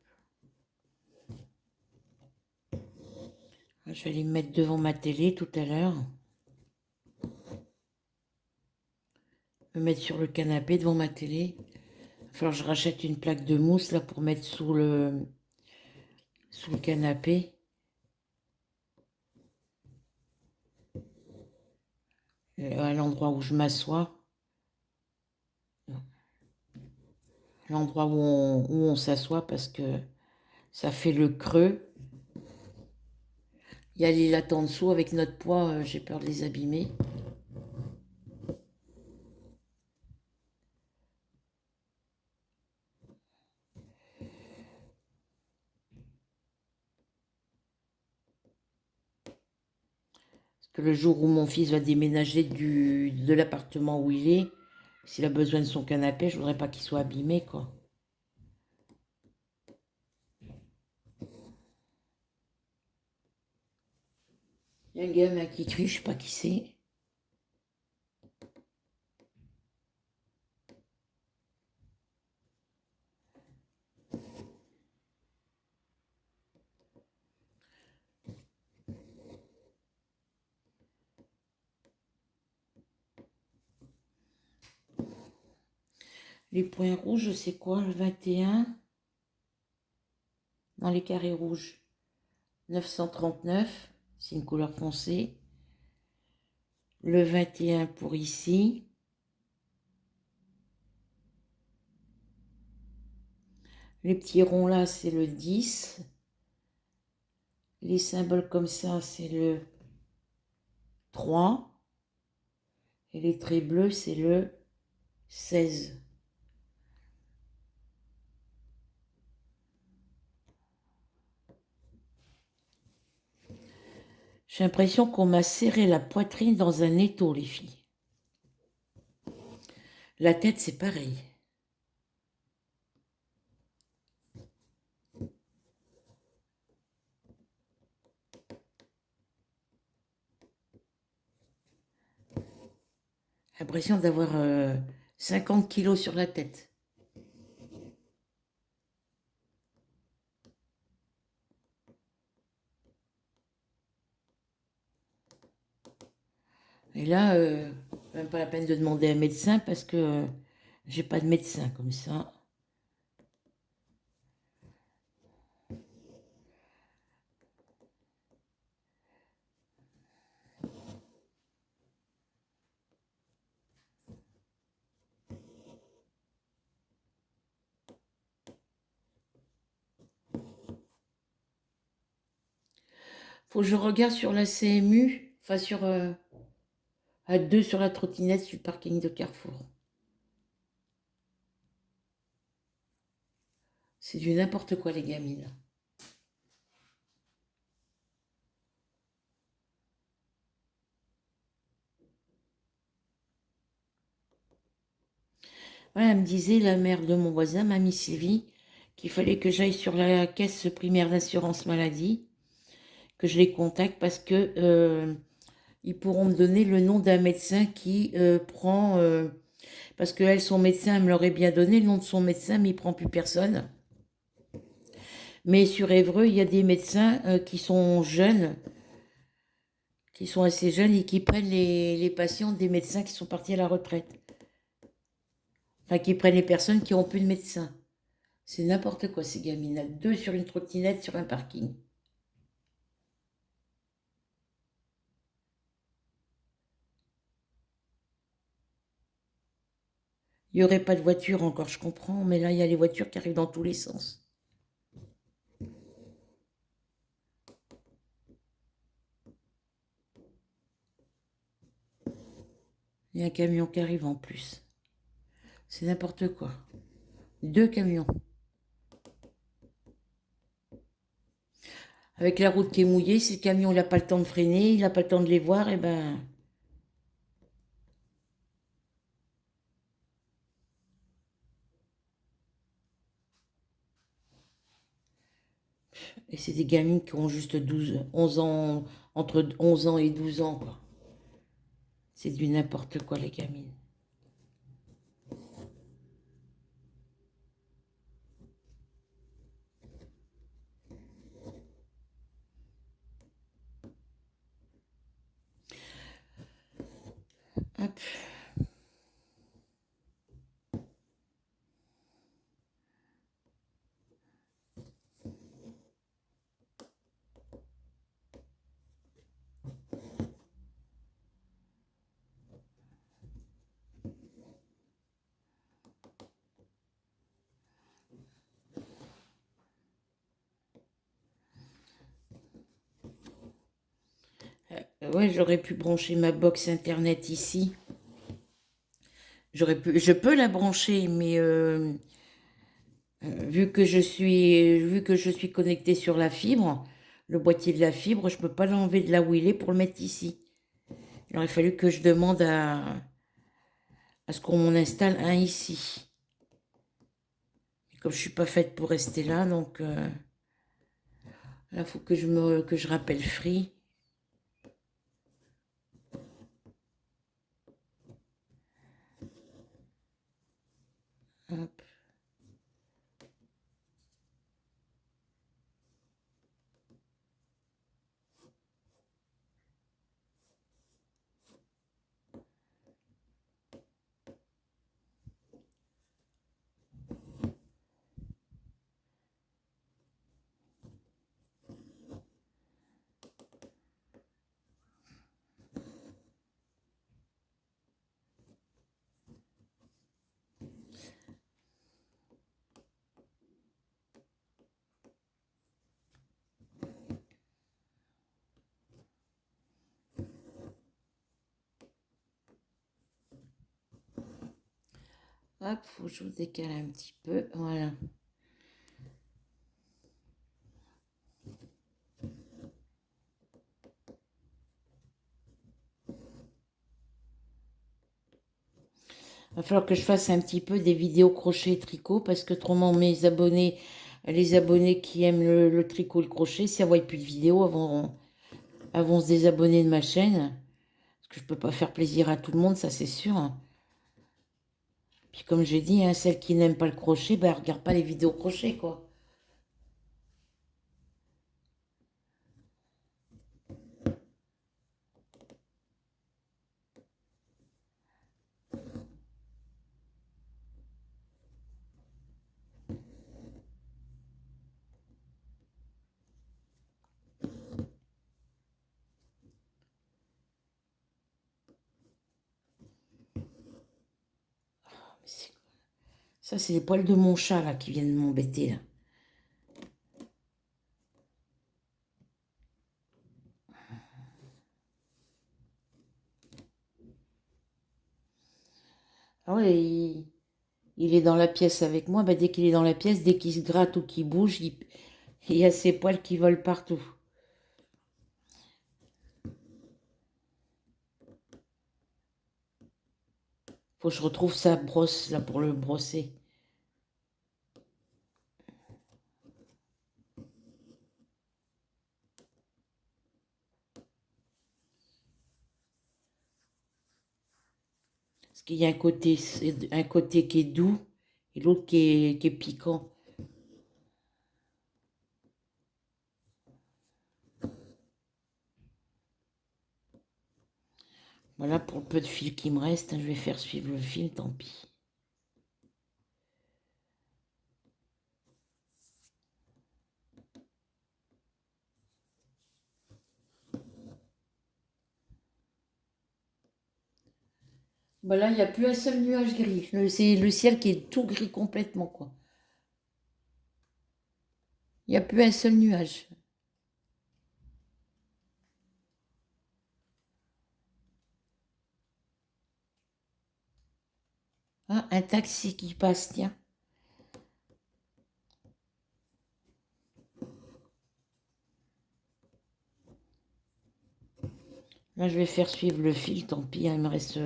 Je vais aller me mettre devant ma télé tout à l'heure. Me mettre sur le canapé devant ma télé. Il va falloir que je rachète une plaque de mousse là pour mettre sous le canapé. À l'endroit où je m'assois. L'endroit où on s'assoit parce que ça fait le creux. Il y a les lattes en dessous avec notre poids, j'ai peur de les abîmer. Parce que le jour où mon fils va déménager de l'appartement où il est, s'il a besoin de son canapé, je voudrais pas qu'il soit abîmé, quoi. Il y a un gamin qui crie, je sais pas qui c'est. Les points rouges, c'est quoi le 21? Dans les carrés rouges. 939, c'est une couleur foncée. Le 21 pour ici. Les petits ronds là, c'est le 10. Les symboles comme ça, c'est le 3. Et les traits bleus, c'est le 16. J'ai l'impression qu'on m'a serré la poitrine dans un étau, les filles. La tête, c'est pareil. J'ai l'impression d'avoir 50 kilos sur la tête. Et là, même pas la peine de demander un médecin parce que j'ai pas de médecin comme ça. Faut que je regarde sur la CMU, enfin sur à 2 sur la trottinette du parking de Carrefour. C'est du n'importe quoi les gamines. Ouais, elle me disait, la mère de mon voisin, mamie Sylvie, qu'il fallait que j'aille sur la caisse primaire d'assurance maladie, que je les contacte parce que ils pourront me donner le nom d'un médecin qui prend... parce qu'elle, son médecin, elle me l'aurait bien donné, le nom de son médecin, mais il prend plus personne. Mais sur Évreux, il y a des médecins qui sont jeunes, qui sont assez jeunes et qui prennent les patients des médecins qui sont partis à la retraite. Enfin, qui prennent les personnes qui n'ont plus de médecin. C'est n'importe quoi, ces gamines. Deux sur une trottinette sur un parking. Il n'y aurait pas de voiture encore, je comprends, mais là, il y a les voitures qui arrivent dans tous les sens. Il y a un camion qui arrive en plus. C'est n'importe quoi. Deux camions. Avec la route qui est mouillée, si le camion n'a pas le temps de freiner, il n'a pas le temps de les voir, et ben... Et c'est des gamines qui ont juste 11 ans, entre 11 ans et 12 ans, quoi. C'est du n'importe quoi, les gamines. Hop. Ouais, j'aurais pu brancher ma box internet ici. Je peux la brancher, mais vu que je suis connectée sur la fibre, le boîtier de la fibre, je peux pas l'enlever de là où il est pour le mettre ici. Il aurait fallu que je demande à ce qu'on m'en installe un ici. Et comme je suis pas faite pour rester là, donc là, il faut que je rappelle Free. Hop. Hop, faut que je vous décale un petit peu. Voilà. Il va falloir que je fasse un petit peu des vidéos crochet et tricot parce que autrement mes abonnés, les abonnés qui aiment le tricot et le crochet, si elles ne voient plus de vidéos, elles vont se désabonner de ma chaîne. Parce que je peux pas faire plaisir à tout le monde, ça c'est sûr. Puis comme j'ai dit, hein, celles qui n'aiment pas le crochet, ben, elles regardent pas les vidéos crochet, quoi. Ça, c'est les poils de mon chat, là, qui viennent m'embêter, là. Ah ouais, il est dans la pièce avec moi. Ben, dès qu'il est dans la pièce, dès qu'il se gratte ou qu'il bouge, il y a ses poils qui volent partout. Faut que je retrouve sa brosse, là, pour le brosser. Parce qu'il y a un côté qui est doux et l'autre qui est piquant. Voilà pour le peu de fil qui me reste. Je vais faire suivre le fil, tant pis. Bah là, il n'y a plus un seul nuage gris. C'est le ciel qui est tout gris complètement, quoi. Il n'y a plus un seul nuage. Ah, un taxi qui passe, tiens. Là, je vais faire suivre le fil, tant pis, hein, il me reste...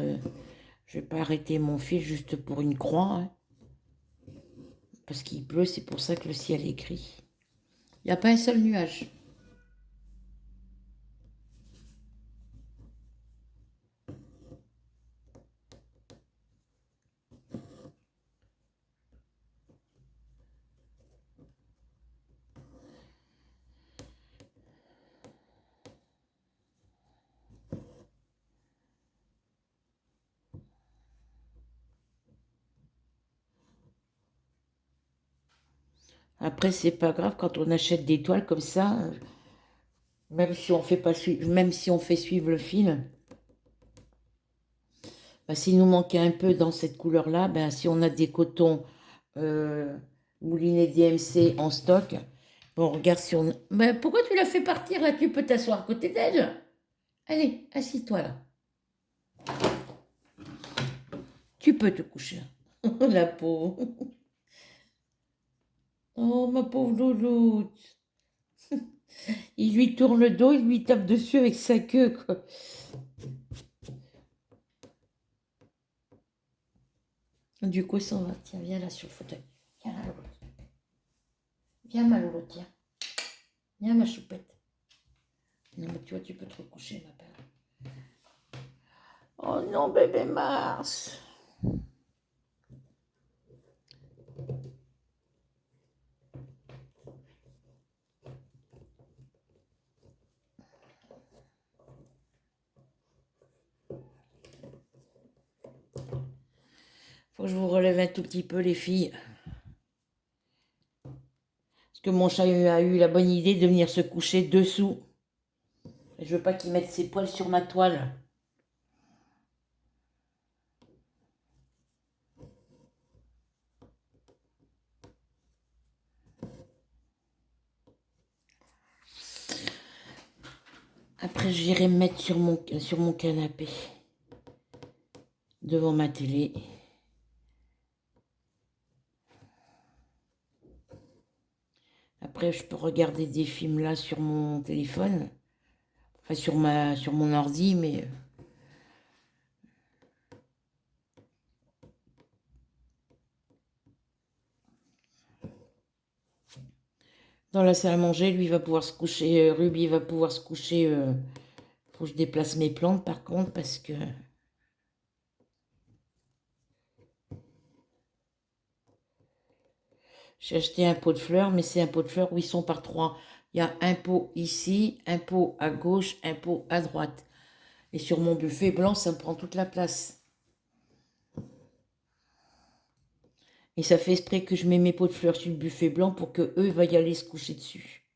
je vais pas arrêter mon fil juste pour une croix, hein, parce qu'il pleut, c'est pour ça que le ciel est gris. Il n'y a pas un seul nuage. Après, c'est pas grave quand on achète des toiles comme ça, même si on fait pas même si on fait suivre le fil, bah, s'il nous manquait un peu dans cette couleur-là, ben, si on a des cotons moulinés DMC en stock, bon, regarde si on... Mais pourquoi tu l'as fait partir là? Tu peux t'asseoir à côté d'elle. Allez, assis-toi là. Tu peux te coucher là. La pauvre. Oh, ma pauvre louloute. Il lui tourne le dos, il lui tape dessus avec sa queue, quoi. Du coup, ça va. Tiens, viens là sur le fauteuil. Viens là, louloute. Viens, ma louloute, tiens. Viens, ma choupette. Non, mais tu vois, tu peux te recoucher, ma belle. Oh non, bébé Mars. Faut que je vous relève un tout petit peu, les filles. Parce que mon chat a eu la bonne idée de venir se coucher dessous. Et je veux pas qu'il mette ses poils sur ma toile. Après, j'irai me mettre sur mon canapé. Devant ma télé. Après, je peux regarder des films là sur mon téléphone. Enfin, sur mon ordi, mais... Dans la salle à manger, lui va pouvoir se coucher, Ruby va pouvoir se coucher. Faut que je déplace mes plantes par contre parce que j'ai acheté un pot de fleurs, mais c'est un pot de fleurs où ils sont par trois. Il y a un pot ici, un pot à gauche, un pot à droite. Et sur mon buffet blanc, ça me prend toute la place. Et ça fait exprès que je mets mes pots de fleurs sur le buffet blanc pour que eux veuillent y aller se coucher dessus.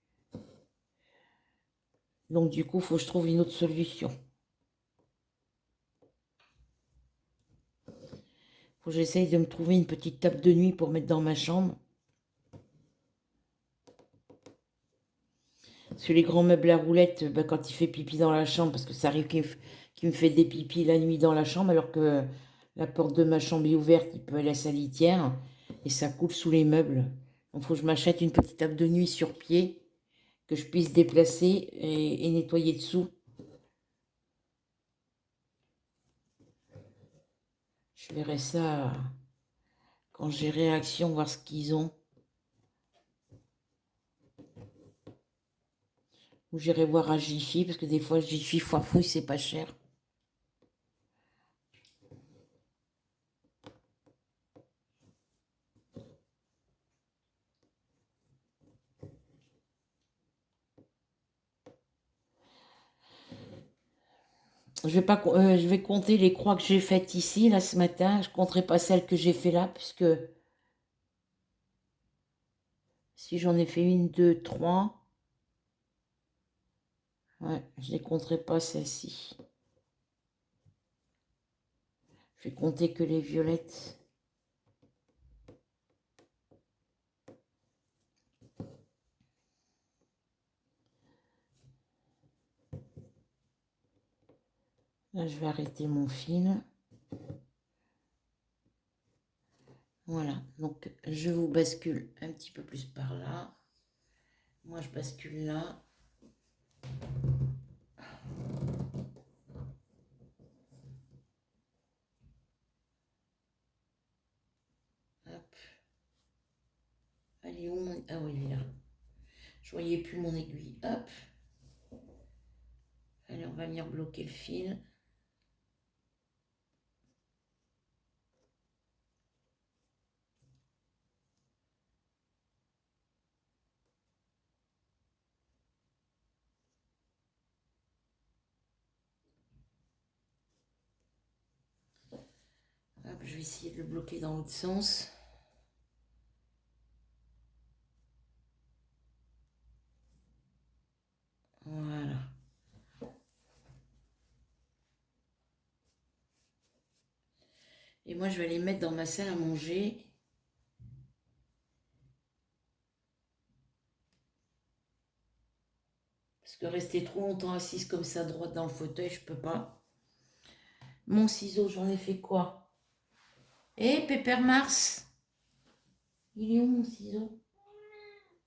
Donc du coup, il faut que je trouve une autre solution. Faut que j'essaye de me trouver une petite table de nuit pour mettre dans ma chambre. Parce que les grands meubles à roulettes, bah, quand il fait pipi dans la chambre, parce que ça arrive qu'il me fait des pipis la nuit dans la chambre, alors que la porte de ma chambre est ouverte, il peut aller à sa litière, et ça coule sous les meubles. Donc il faut que je m'achète une petite table de nuit sur pied, que je puisse déplacer et nettoyer dessous. Je verrai ça quand j'ai réaction, voir ce qu'ils ont. Ou j'irai voir à Jiffy, parce que des fois, Jiffy Foirefouille, c'est pas cher. je vais compter les croix que j'ai faites ici, là, ce matin. Je ne compterai pas celles que j'ai fait là, puisque si j'en ai fait une, deux, trois, ouais, je ne les compterai pas celles-ci. Je vais compter que les violettes. Là, je vais arrêter mon fil. Voilà, donc je vous bascule un petit peu plus par là. Moi, je bascule là. Hop. Allez, où mon... Ah oui, il est là. Je voyais plus mon aiguille. Hop. Allez, on va venir bloquer le fil. Hop, je vais essayer de le bloquer dans l'autre sens. Voilà. Et moi, je vais les mettre dans ma salle à manger. Parce que rester trop longtemps assise comme ça, droite dans le fauteuil, je peux pas. Mon ciseau, j'en ai fait quoi? Eh, Pépère Mars, il est où mon ciseau?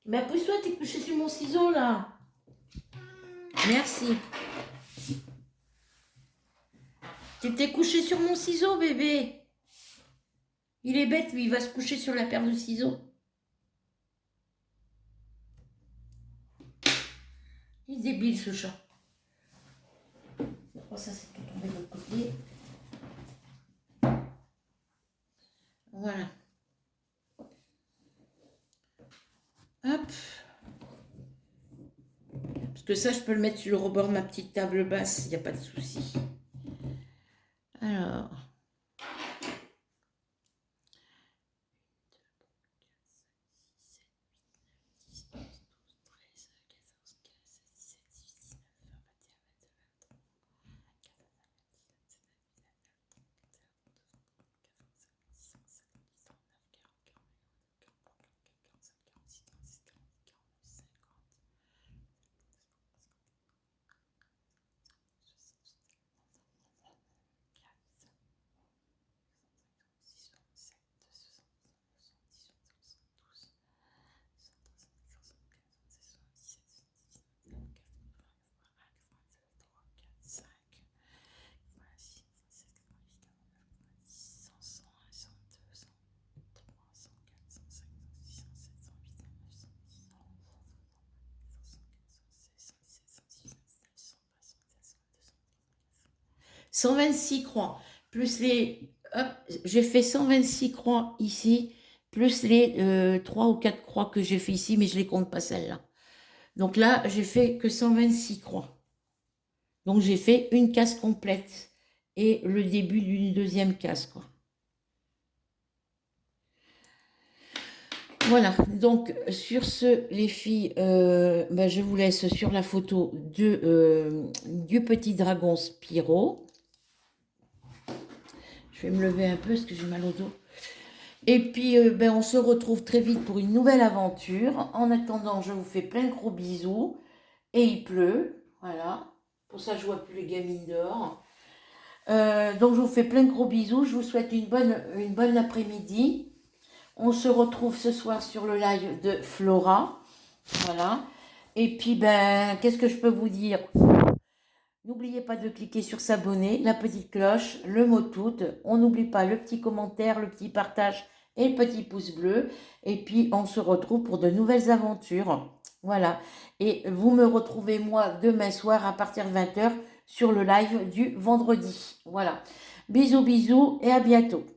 Bah, pousse-toi, t'es couché sur mon ciseau, là. Merci. T'étais couché sur mon ciseau, bébé. Il est bête, lui, il va se coucher sur la paire de ciseaux. Il est débile, ce chat. Oh, ça, c'est tout tombé de l'autre côté. Voilà. Hop. Parce que ça, je peux le mettre sur le rebord de ma petite table basse, il n'y a pas de souci. Alors. « 126 croix, plus les... Hop, j'ai fait 126 croix ici, plus les 3 ou 4 croix que j'ai fait ici, mais je ne les compte pas celles-là. Donc là, j'ai fait que 126 croix. Donc j'ai fait une case complète et le début d'une deuxième case, quoi. Voilà, donc sur ce, les filles, je vous laisse sur la photo du petit dragon Spyro. Je vais me lever un peu parce que j'ai mal au dos. Et puis, on se retrouve très vite pour une nouvelle aventure. En attendant, je vous fais plein de gros bisous. Et il pleut, voilà. Pour ça, je ne vois plus les gamines dehors. Donc, je vous fais plein de gros bisous. Je vous souhaite une bonne après-midi. On se retrouve ce soir sur le live de Flora. Voilà. Et puis, qu'est-ce que je peux vous dire? N'oubliez pas de cliquer sur s'abonner, la petite cloche, le mot tout. On n'oublie pas le petit commentaire, le petit partage et le petit pouce bleu. Et puis, on se retrouve pour de nouvelles aventures. Voilà. Et vous me retrouvez, moi, demain soir à partir de 20h sur le live du vendredi. Voilà. Bisous, bisous et à bientôt.